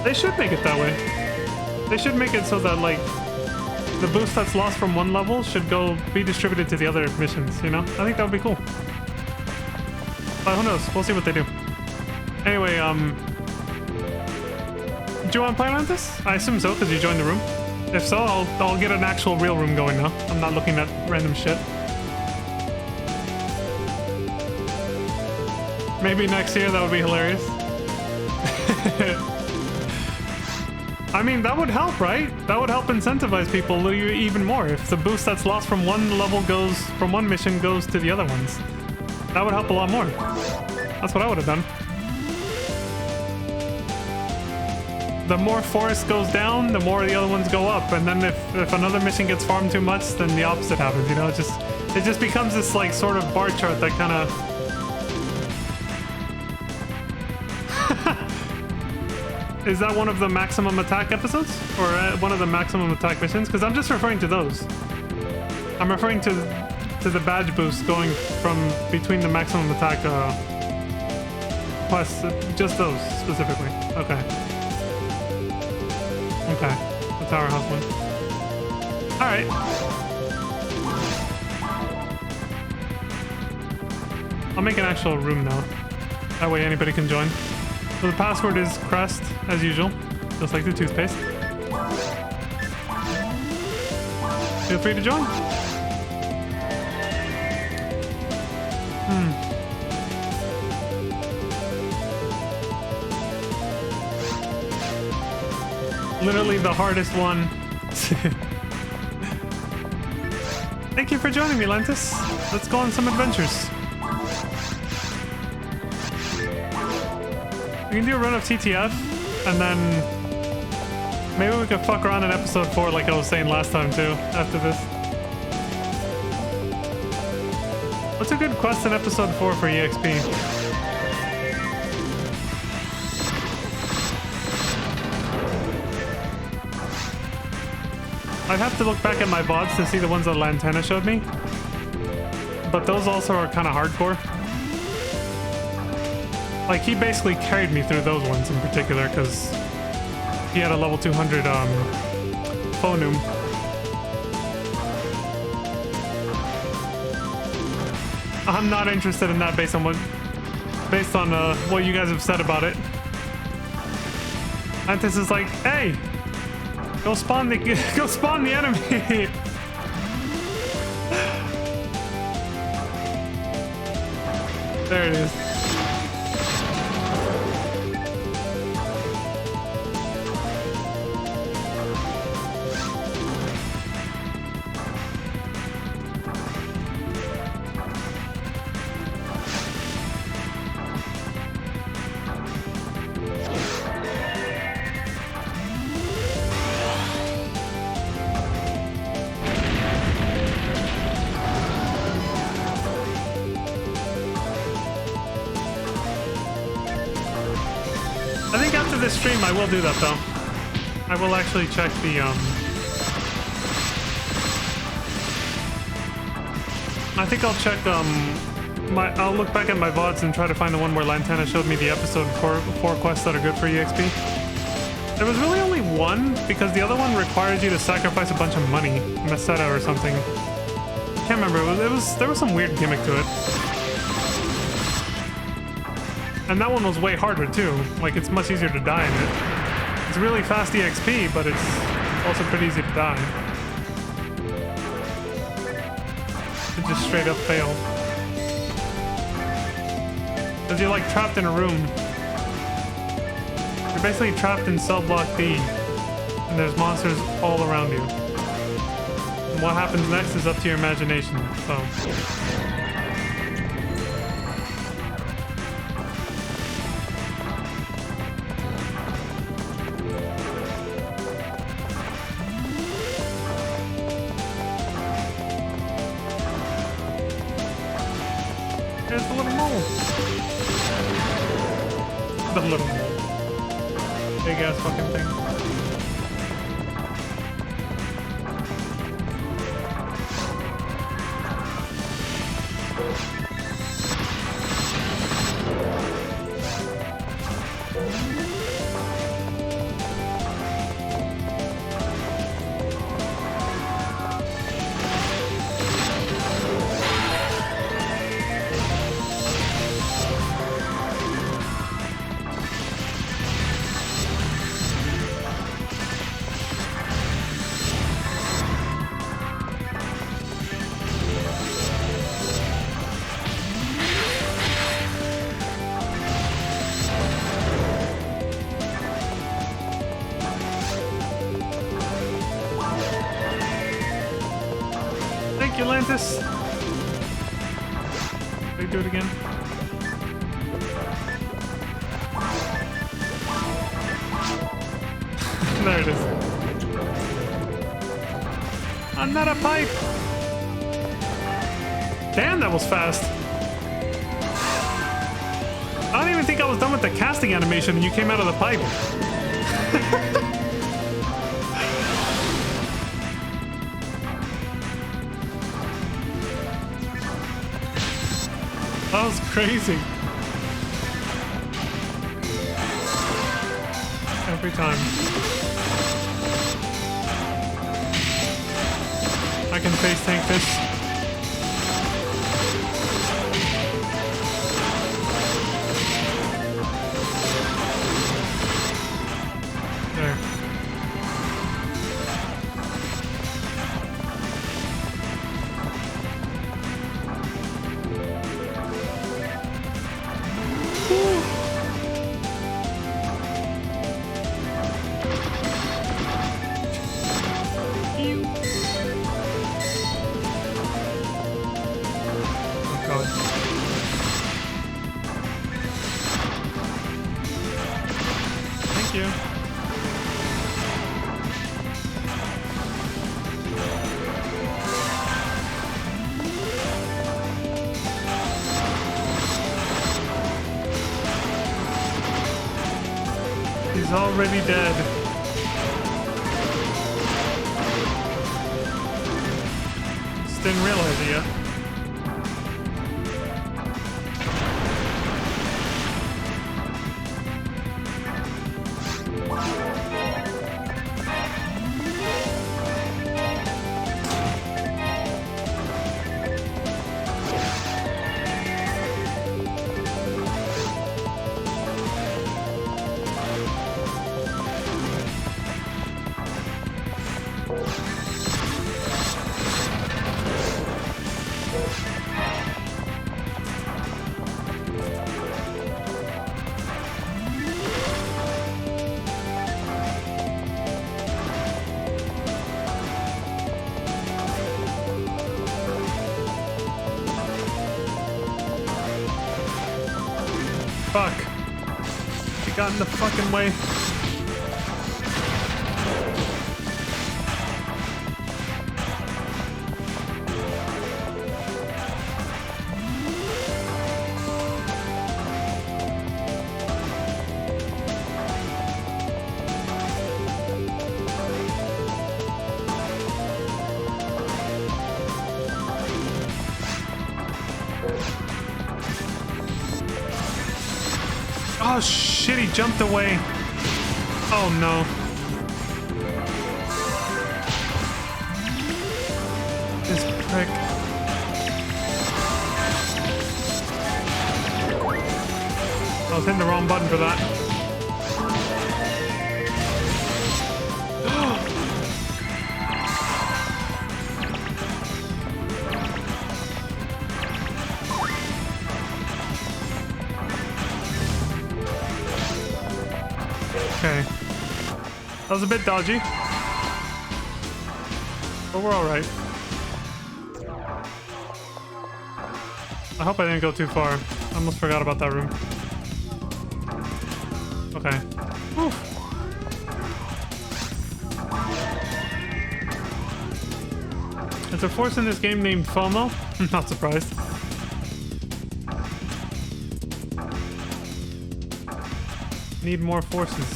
They should make it that way. They should make it so that, like, the boost that's lost from one level should be distributed to the other missions, you know? I think that would be cool. But who knows? We'll see what they do. Anyway, do you want to play on this? I assume so, because you joined the room. If so, I'll get an actual real room going now. I'm not looking at random shit. Maybe next year, that would be hilarious. I mean, that would help, right? That would help incentivize people even more. If the boost that's lost from one mission goes to the other ones. That would help a lot more. That's what I would have done. The more forest goes down, the more the other ones go up. And then if another mission gets farmed too much, then the opposite happens, you know? It just becomes this, like, sort of bar chart that kind of... Is that one of the maximum attack episodes? Or one of the maximum attack missions? Because I'm just referring to those. I'm referring to the badge boost going from between the maximum attack quests. Just those, specifically. Okay. Okay. The Tower House one. Alright. I'll make an actual room now. That way anybody can join. So the password is Crest, as usual, just like the toothpaste. Feel free to join. Literally the hardest one. Thank you for joining me, Lentis. Let's go on some adventures. We can do a run of TTF, and then maybe we could fuck around in episode 4 like I was saying last time too, after this. What's a good quest in episode 4 for EXP? I'd have to look back at my VODs to see the ones that Lantana showed me, but those also are kind of hardcore. Like, he basically carried me through those ones in particular, because he had a level 200, Phonum. I'm not interested in that based on what you guys have said about it. Antis is like, hey! Go spawn the enemy! There it is. this stream, I will do that though. I will actually check the I think I'll check I'll look back at my VODs and try to find the one where Lantana showed me the episode four quests that are good for EXP. There was really only one because the other one requires you to sacrifice a bunch of money, Meseta or something. Can't remember. There was some weird gimmick to it. And that one was way harder too. Like, it's much easier to die in it. It's really fast EXP, but it's also pretty easy to die. It just straight up failed. Because you're like trapped in a room. You're basically trapped in cell block D. And there's monsters all around you. And what happens next is up to your imagination, so... There's the little mole. The little mole. Big ass fucking thing. Atlantis. They do it again. There it is. Another pipe. Damn, that was fast. I don't even think I was done with the casting animation and you came out of the pipe. That was crazy. Every time. I can face tank this. There. He's already dead. Just didn't realize it yet. Fuck. He got in the fucking way. Oh shit, he jumped away. Oh no. This prick. I was hitting the wrong button for that. Okay. That was a bit dodgy. But we're alright. I hope I didn't go too far. I almost forgot about that room. Okay. Whew. There's a force in this game named FOMO. Not surprised. Need more forces.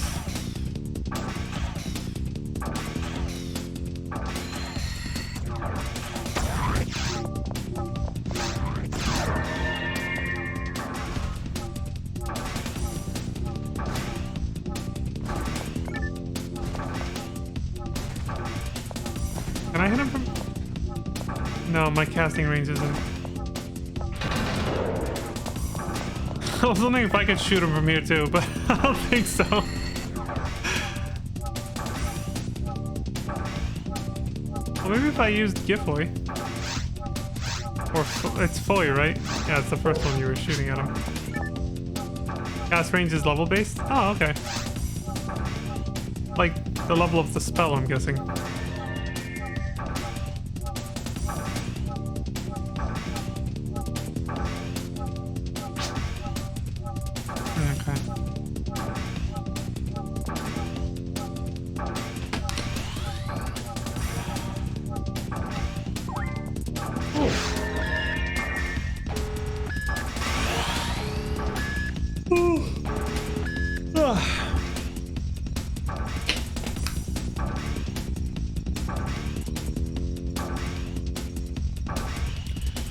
Can I hit him from... No, my casting range isn't. I was wondering if I could shoot him from here too, but I don't think so. Well, maybe if I used Gifoy. Or it's Foy, right? Yeah, it's the first one you were shooting at him. Cast range is level based? Oh, okay. Like the level of the spell, I'm guessing.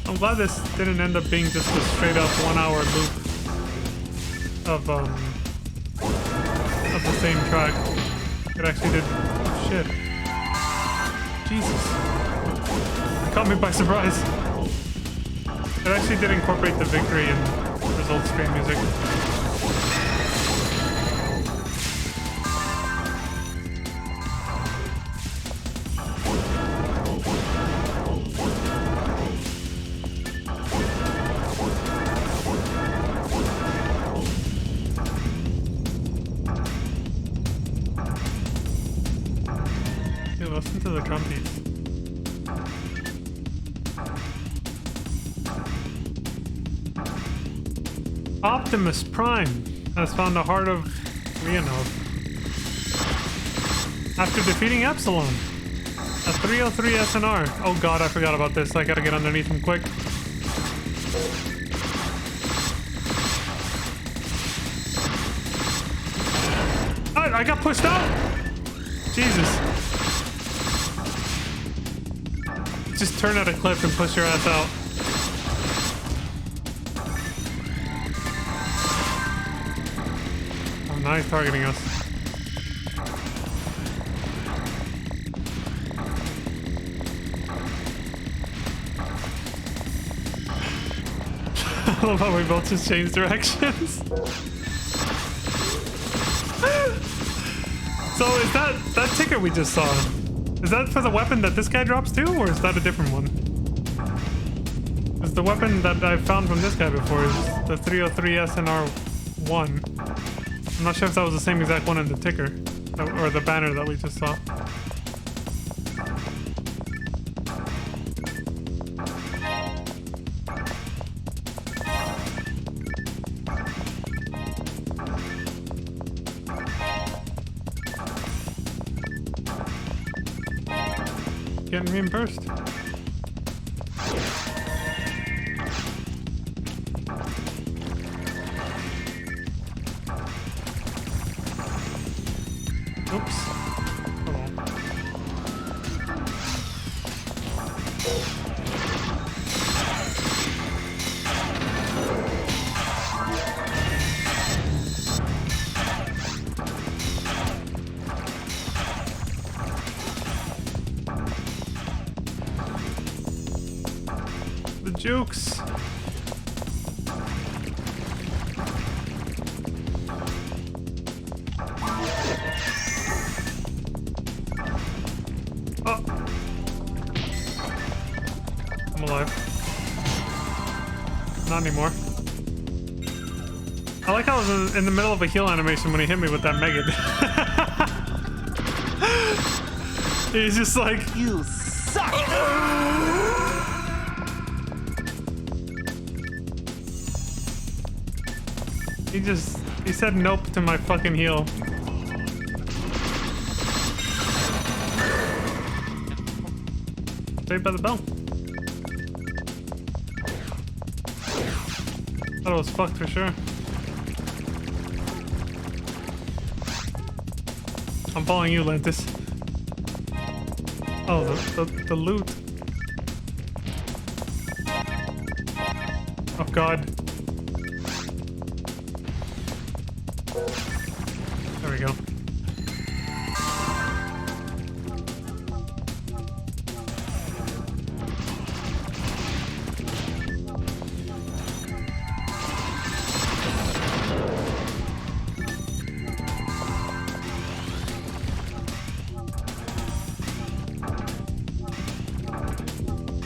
I'm glad this didn't end up being just a straight up 1 hour loop of the same track. It actually did shit. Jesus. It caught me by surprise. It actually did incorporate the victory and result screen music. Listen to the drum beats. Optimus Prime has found the heart of Leonov. After defeating Epsilon, a 303 SNR. Oh god, I forgot about this. I gotta get underneath him quick. I got pushed out! Jesus. Just turn at a clip and push your ass out. Oh, now he's targeting us. I love how we both just changed directions. So is that ticket we just saw? Is that for the weapon that this guy drops too, or is that a different one? Because the weapon that I found from this guy before is the 303 SNR-1. I'm not sure if that was the same exact one in the ticker, or the banner that we just saw. Getting reimbursed. Oops. Hold on. Jukes. Oh. I'm alive. Not anymore. I like how I was in the middle of a heal animation when he hit me with that Megan. He's just like, You suck! he said nope to my fucking heal. Saved by the bell. Thought it was fucked for sure. I'm following you, Lantis. Oh, the loot. Oh god. There we go.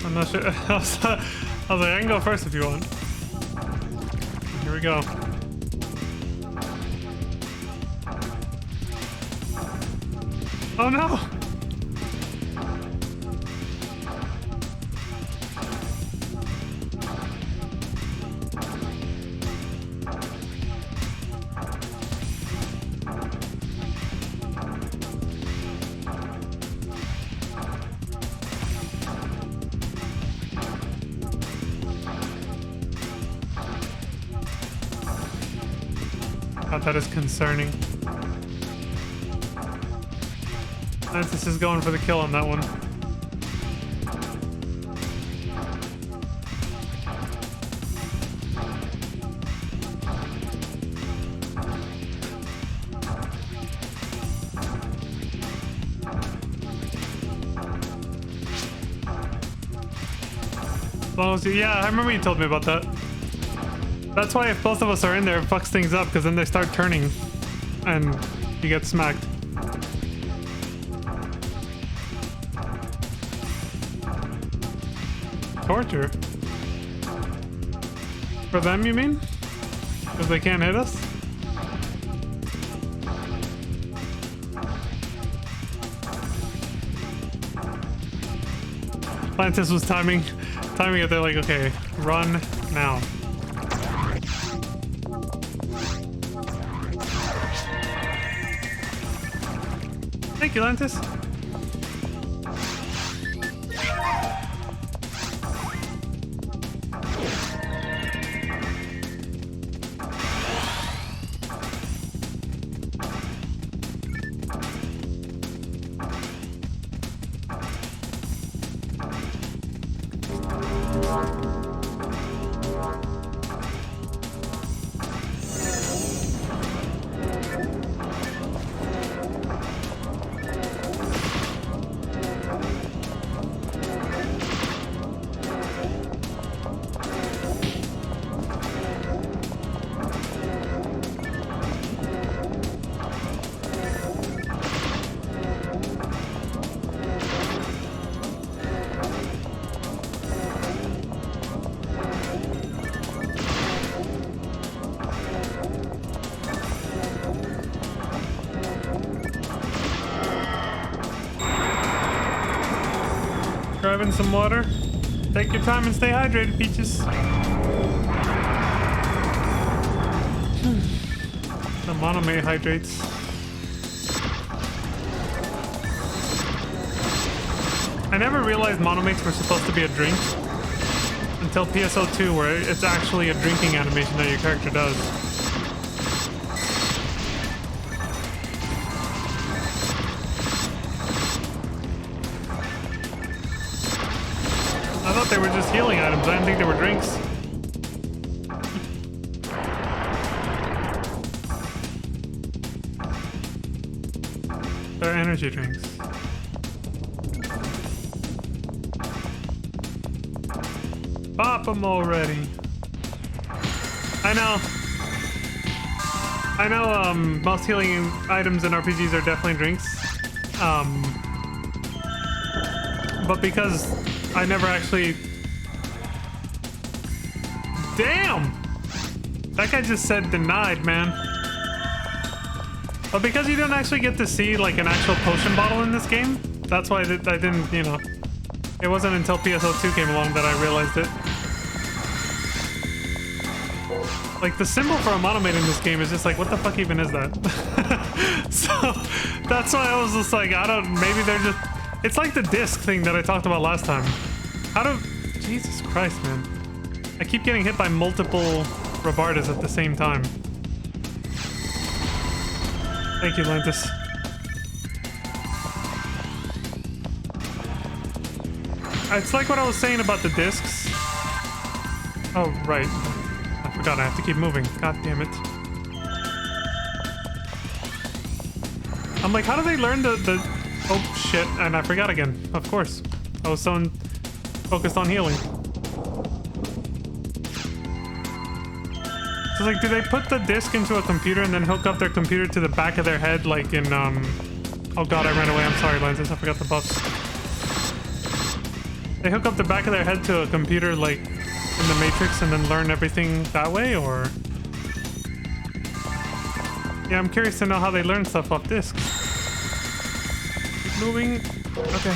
I'm not sure. I was like, I can go first if you want. Here we go. Oh no! God, that is concerning. This is going for the kill on that one. As long as yeah, I remember you told me about that. That's why if both of us are in there, it fucks things up, because then they start turning and you get smacked. Torture? For them, you mean? Because they can't hit us? Phantasy was timing it. They're like, okay, run now. Thank you, Lantis. Grabbing some water. Take your time and stay hydrated, Peaches. The monomate hydrates. I never realized monomates were supposed to be a drink until PSO2, where it's actually a drinking animation that your character does. I thought they were just healing items. I didn't think they were drinks. They're energy drinks. Pop them already. I know, most healing items in RPGs are definitely drinks. But because I never actually... Damn! That guy just said denied, man. But because you don't actually get to see, like, an actual potion bottle in this game, that's why I didn't, you know... It wasn't until PSO2 came along that I realized it. Like, the symbol for a monomate in this game is just like, what the fuck even is that? So, that's why I was just like, maybe they're just... It's like the disc thing that I talked about last time. Jesus Christ, man. I keep getting hit by multiple Rabardas at the same time. Thank you, Lantis. It's like what I was saying about the discs. Oh, right. I forgot I have to keep moving. God damn it. I'm like, how do they learn the... Oh, shit. And I forgot again. Of course. I was so focused on healing. So, like, do they put the disc into a computer and then hook up their computer to the back of their head, like in, Oh god, I ran away. I'm sorry, Lantis. I forgot the buffs. They hook up the back of their head to a computer, like, in the Matrix and then learn everything that way, or... Yeah, I'm curious to know how they learn stuff off discs. Keep moving. Okay.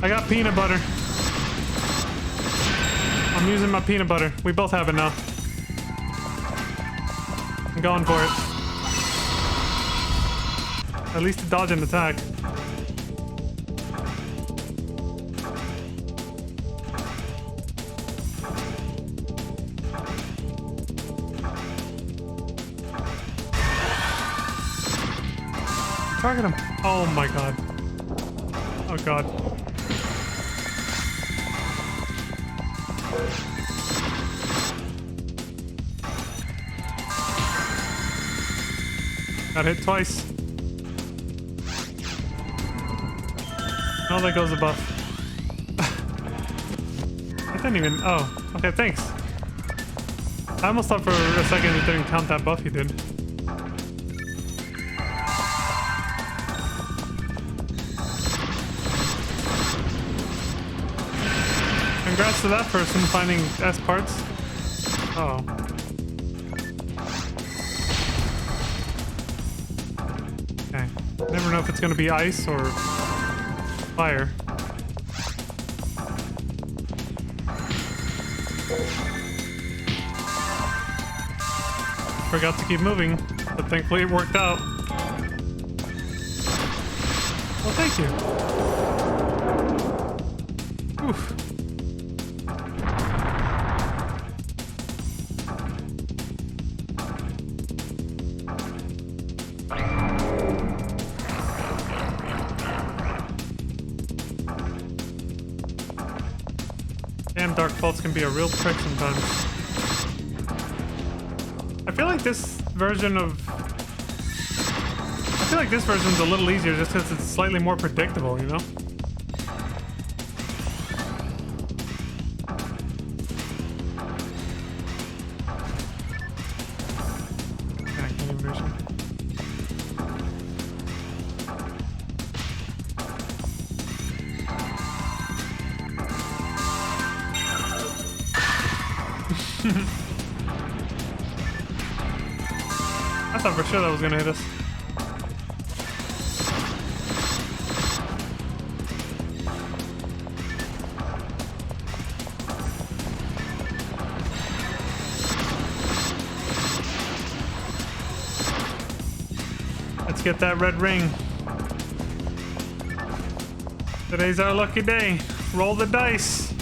I got peanut butter. I'm using my peanut butter. We both have it now. I'm going for it. At least to dodge an attack. Target him. Oh my god. Oh god. Got hit twice. Oh, there goes the buff. I didn't even... Oh, okay, thanks. I almost thought for a second it didn't count that buff you did. Congrats to that person finding S parts. Oh. Okay. Never know if it's gonna be ice or fire. Forgot to keep moving, but thankfully it worked out. Well, thank you. Oof. Damn, Dark Faults can be a real prick sometimes. I feel like this version's a little easier just because it's slightly more predictable, you know? I thought for sure that was gonna hit us. Let's get that red ring. Today's our lucky day. Roll the dice.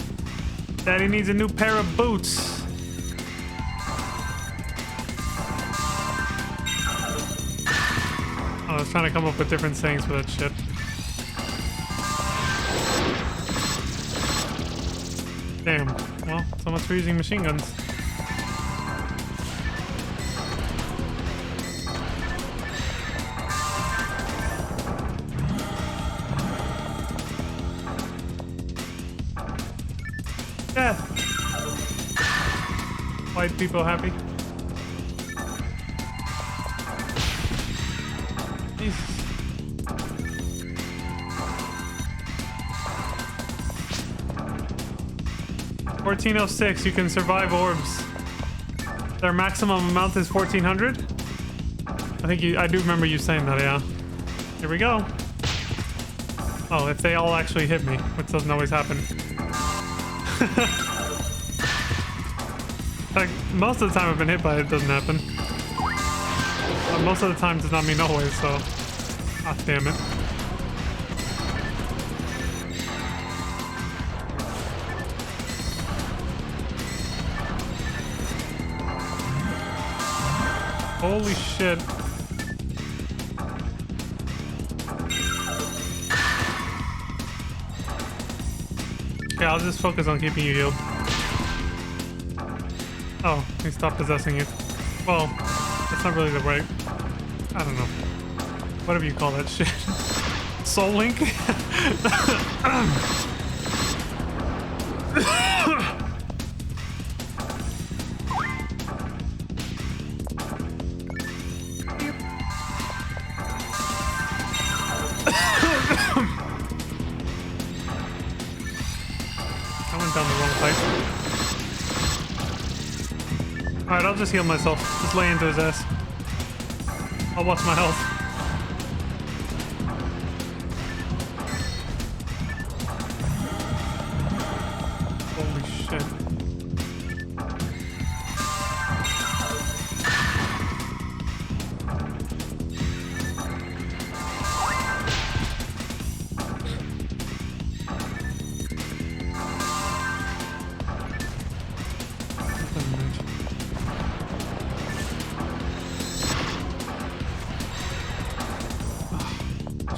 Daddy needs a new pair of boots. I was trying to come up with different sayings for that shit. Damn. Well, so much for using machine guns. white people happy. Jesus. 1406, you can survive orbs. Their maximum amount is 1400. I do remember you saying that, yeah. Here we go. Oh, if they all actually hit me, which doesn't always happen. Like, most of the time I've been hit by it, it doesn't happen. But most of the time does not mean always, so... Ah, damn it. Holy shit. Okay, I'll just focus on keeping you healed. Oh, he stopped possessing you. Well, that's not really the right... I don't know. Whatever you call that shit. Soul Link? Alright, I'll just heal myself. Just lay into his ass. I'll watch my health. Holy shit.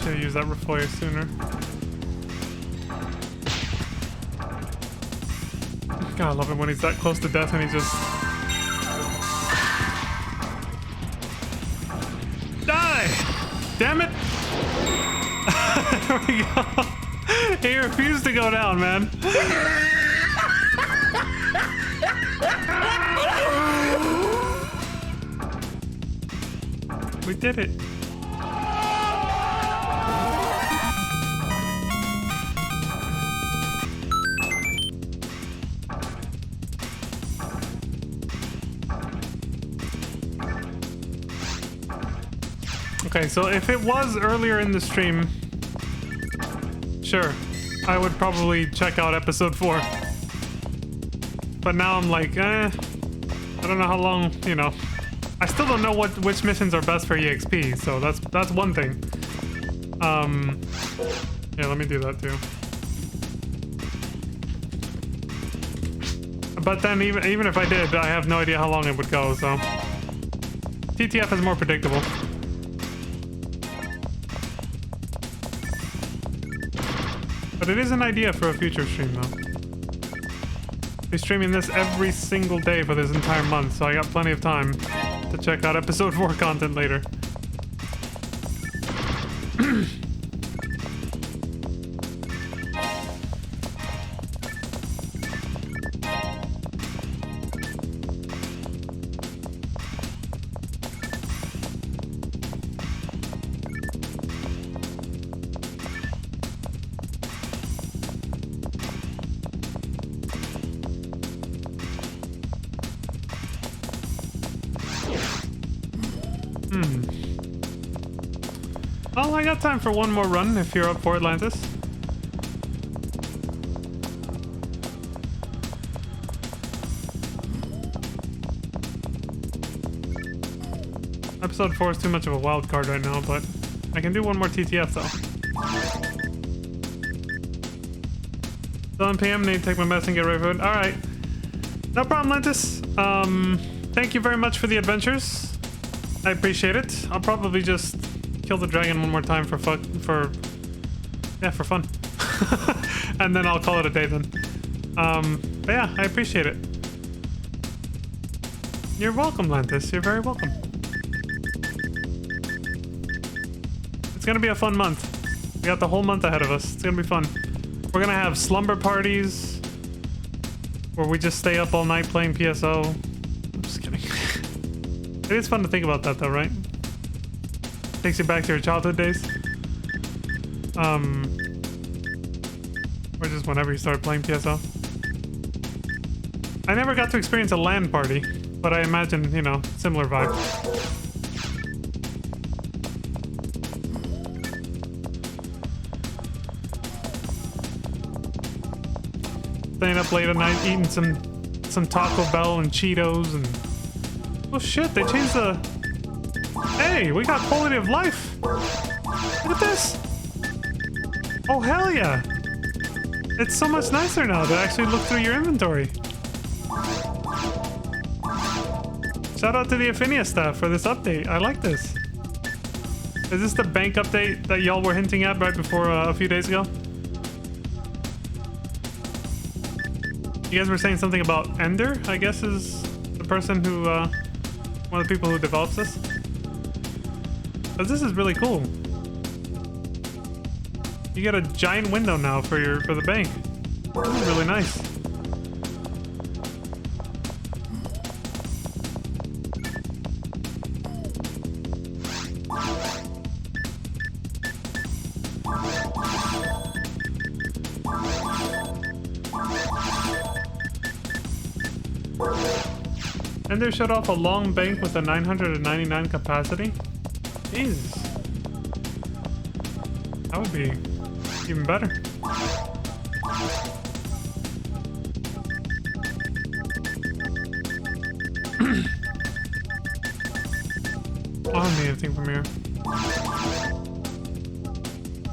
Should've used that refloyer sooner. God, I love it when he's that close to death and he just... Die! Damn it! There we go. He refused to go down, man. We did it. Okay, so if it was earlier in the stream, sure, I would probably check out episode 4. But now I'm like, I don't know how long, you know. I still don't know which missions are best for EXP, so that's one thing. Yeah, let me do that too. But then even if I did, I have no idea how long it would go, so. TTF is more predictable. But it is an idea for a future stream, though. Be streaming this every single day for this entire month, so I got plenty of time to check out episode 4 content later. Well, I got time for one more run if you're up for Atlantis. Episode 4 is too much of a wild card right now, but I can do one more TTF though. 7 PM, need to take my medicine, get ready for it. Alright. No problem, Atlantis. Thank you very much for the adventures. I appreciate it. I'll probably just kill the dragon one more time for fun. And then I'll call it a day then. But yeah, I appreciate it. You're welcome, Lantis. You're very welcome. It's gonna be a fun month. We got the whole month ahead of us. It's gonna be fun. We're gonna have slumber parties where we just stay up all night playing PSO. It is fun to think about that though, right? Takes you back to your childhood days. Or just whenever you started playing PSO. I never got to experience a LAN party, but I imagine, you know, similar vibe. Staying up late at night, eating some Taco Bell and Cheetos and... Oh shit, they changed the... Hey, we got quality of life! Look at this! Oh hell yeah! It's so much nicer now to actually look through your inventory. Shout out to the Affinia staff for this update. I like this. Is this the bank update that y'all were hinting at right before a few days ago? You guys were saying something about Ender, I guess is the person who, one of the people who develops this. But this is really cool. You get a giant window now for the bank. This is really nice. And they showed off a long bank with a 999 capacity. Jesus. That would be even better. I don't need anything from here.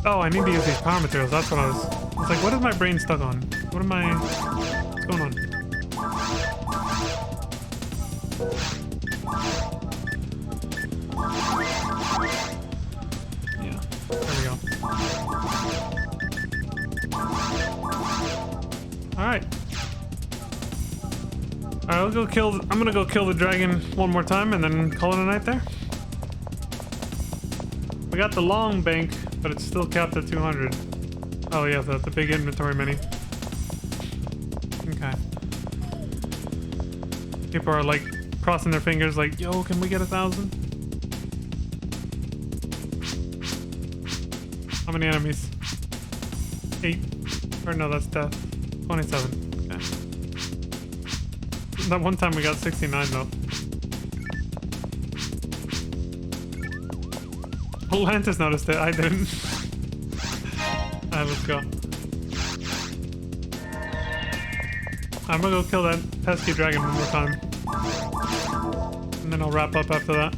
Oh, I need to use these power materials. That's what I was like, what is my brain stuck on? What's going on? Yeah, there we go. Alright. I'm gonna go kill the dragon one more time and then call it a night there. We got the long bank, but it's still capped at 200. Oh yeah, the big inventory mini. Okay. People are like crossing their fingers like, yo, can we get 1,000? How many enemies? 8. Or no, that's death. 27. Okay. That one time we got 69 though. Atlantis noticed it, I didn't. Alright, let's go. I'm gonna go kill that pesky dragon one more time. And then I'll wrap up after that.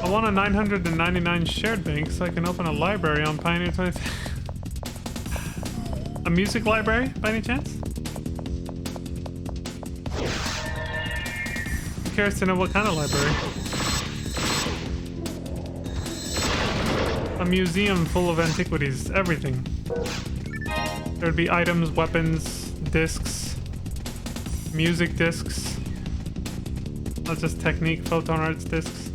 I want a 999 shared bank so I can open a library on Pioneer 20. A music library, by any chance? I'm curious to know what kind of library. A museum full of antiquities, everything. There'd be items, weapons, discs, music discs, not just technique, photon arts discs.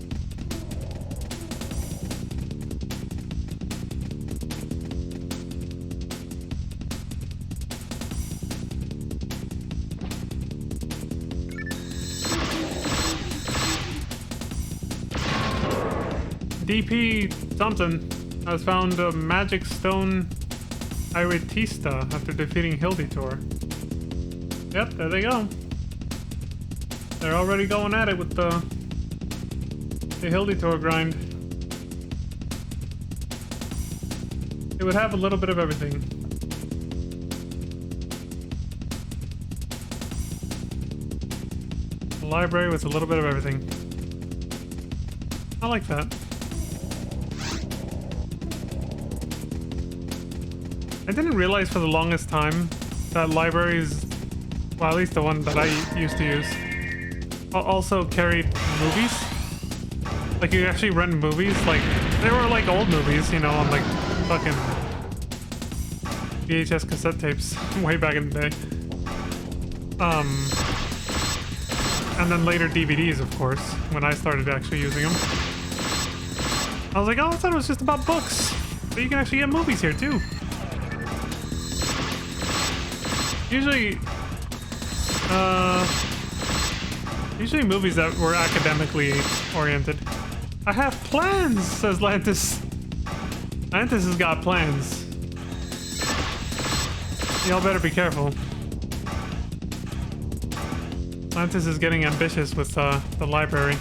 DP something has found a magic stone Iritista after defeating Hilditor. Yep, there they go. They're already going at it with the Hilditor grind. It would have a little bit of everything. A library with a little bit of everything. I like that. I didn't realize for the longest time that libraries, well, at least the one that I used to use, also carried movies. Like, you actually rent movies. Like, they were like old movies, you know, on like fucking VHS cassette tapes way back in the day. And then later DVDs, of course, when I started actually using them. I was like, oh, I thought it was just about books. But you can actually get movies here, too. Usually, usually movies that were academically oriented. I have plans, says Lantis. Lantis has got plans. Y'all better be careful. Lantis is getting ambitious with the library.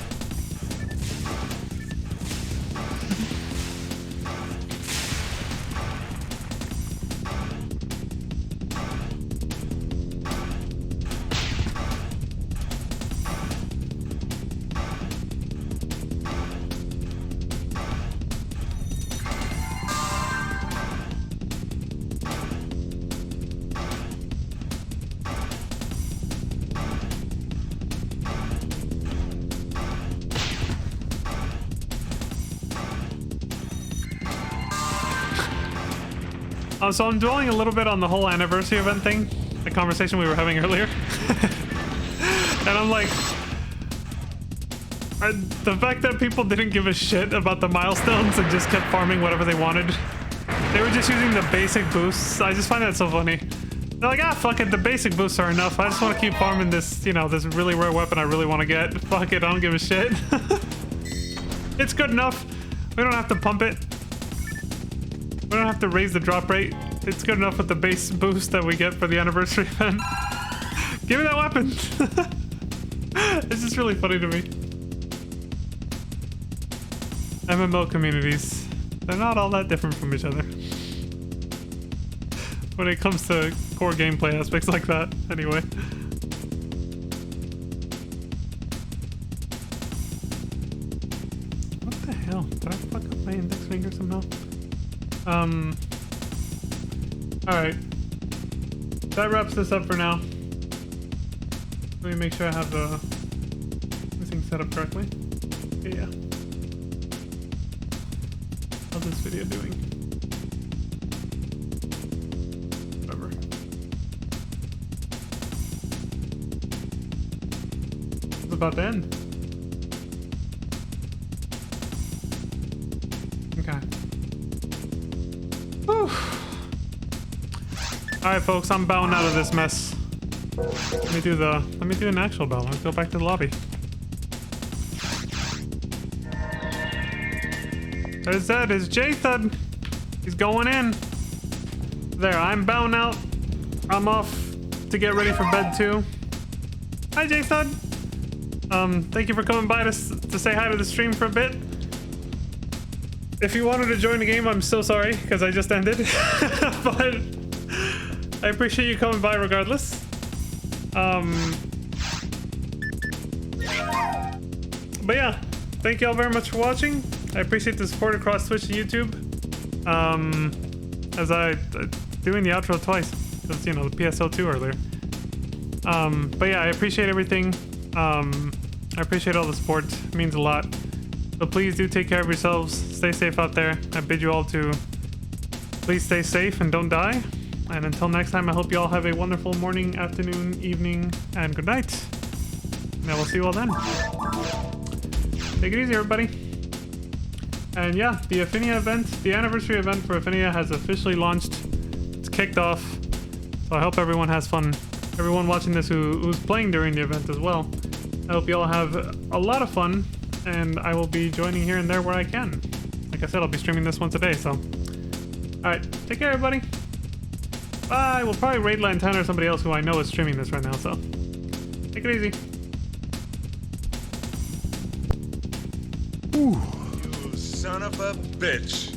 So I'm dwelling a little bit on the whole anniversary event thing, the conversation we were having earlier. And I'm like, the fact that people didn't give a shit about the milestones and just kept farming whatever they wanted. They were just using the basic boosts. I just find that so funny. They're like, ah, fuck it, the basic boosts are enough. I just want to keep farming this, you know, this really rare weapon I really want to get. Fuck it, I don't give a shit. It's good enough. We don't have to pump it. We don't have to raise the drop rate. It's good enough with the base boost that we get for the anniversary event. Give me that weapon. It's just really funny to me. MMO communities. They're not all that different from each other. When it comes to core gameplay aspects like that, anyway. What the hell? Did I fuck up my index finger somehow? Alright. That wraps this up for now. Let me make sure I have everything set up correctly. Yeah. How's this video doing? Whatever. It's about to end. Okay. Whew. Alright folks, I'm bowing out of this mess. Let me do an actual bow. Let's go back to the lobby. There's Zed, it's Jathan. He's going in. There, I'm bowing out. I'm off to get ready for bed too. Hi Jathan. Thank you for coming by to say hi to the stream for a bit. If you wanted to join the game, I'm so sorry, because I just ended. But I appreciate you coming by regardless. But yeah, thank you all very much for watching. I appreciate the support across Twitch and YouTube. As I doing the outro twice, because, you know, the PSO2 earlier. But yeah, I appreciate everything. I appreciate all the support. It means a lot. So please do take care of yourselves. Stay safe out there. I bid you all to please stay safe and don't die. And until next time, I hope you all have a wonderful morning, afternoon, evening, and good night. And I will see you all then. Take it easy, everybody. And yeah, the Affinia event, the anniversary event for Affinia has officially launched. It's kicked off. So I hope everyone has fun. Everyone watching this who's playing during the event as well. I hope you all have a lot of fun. And I will be joining here and there where I can. Like I said, I'll be streaming this once a day, so. Alright, take care, everybody. Bye. We'll probably raid Lantana or somebody else who I know is streaming this right now, so. Take it easy. You son of a bitch.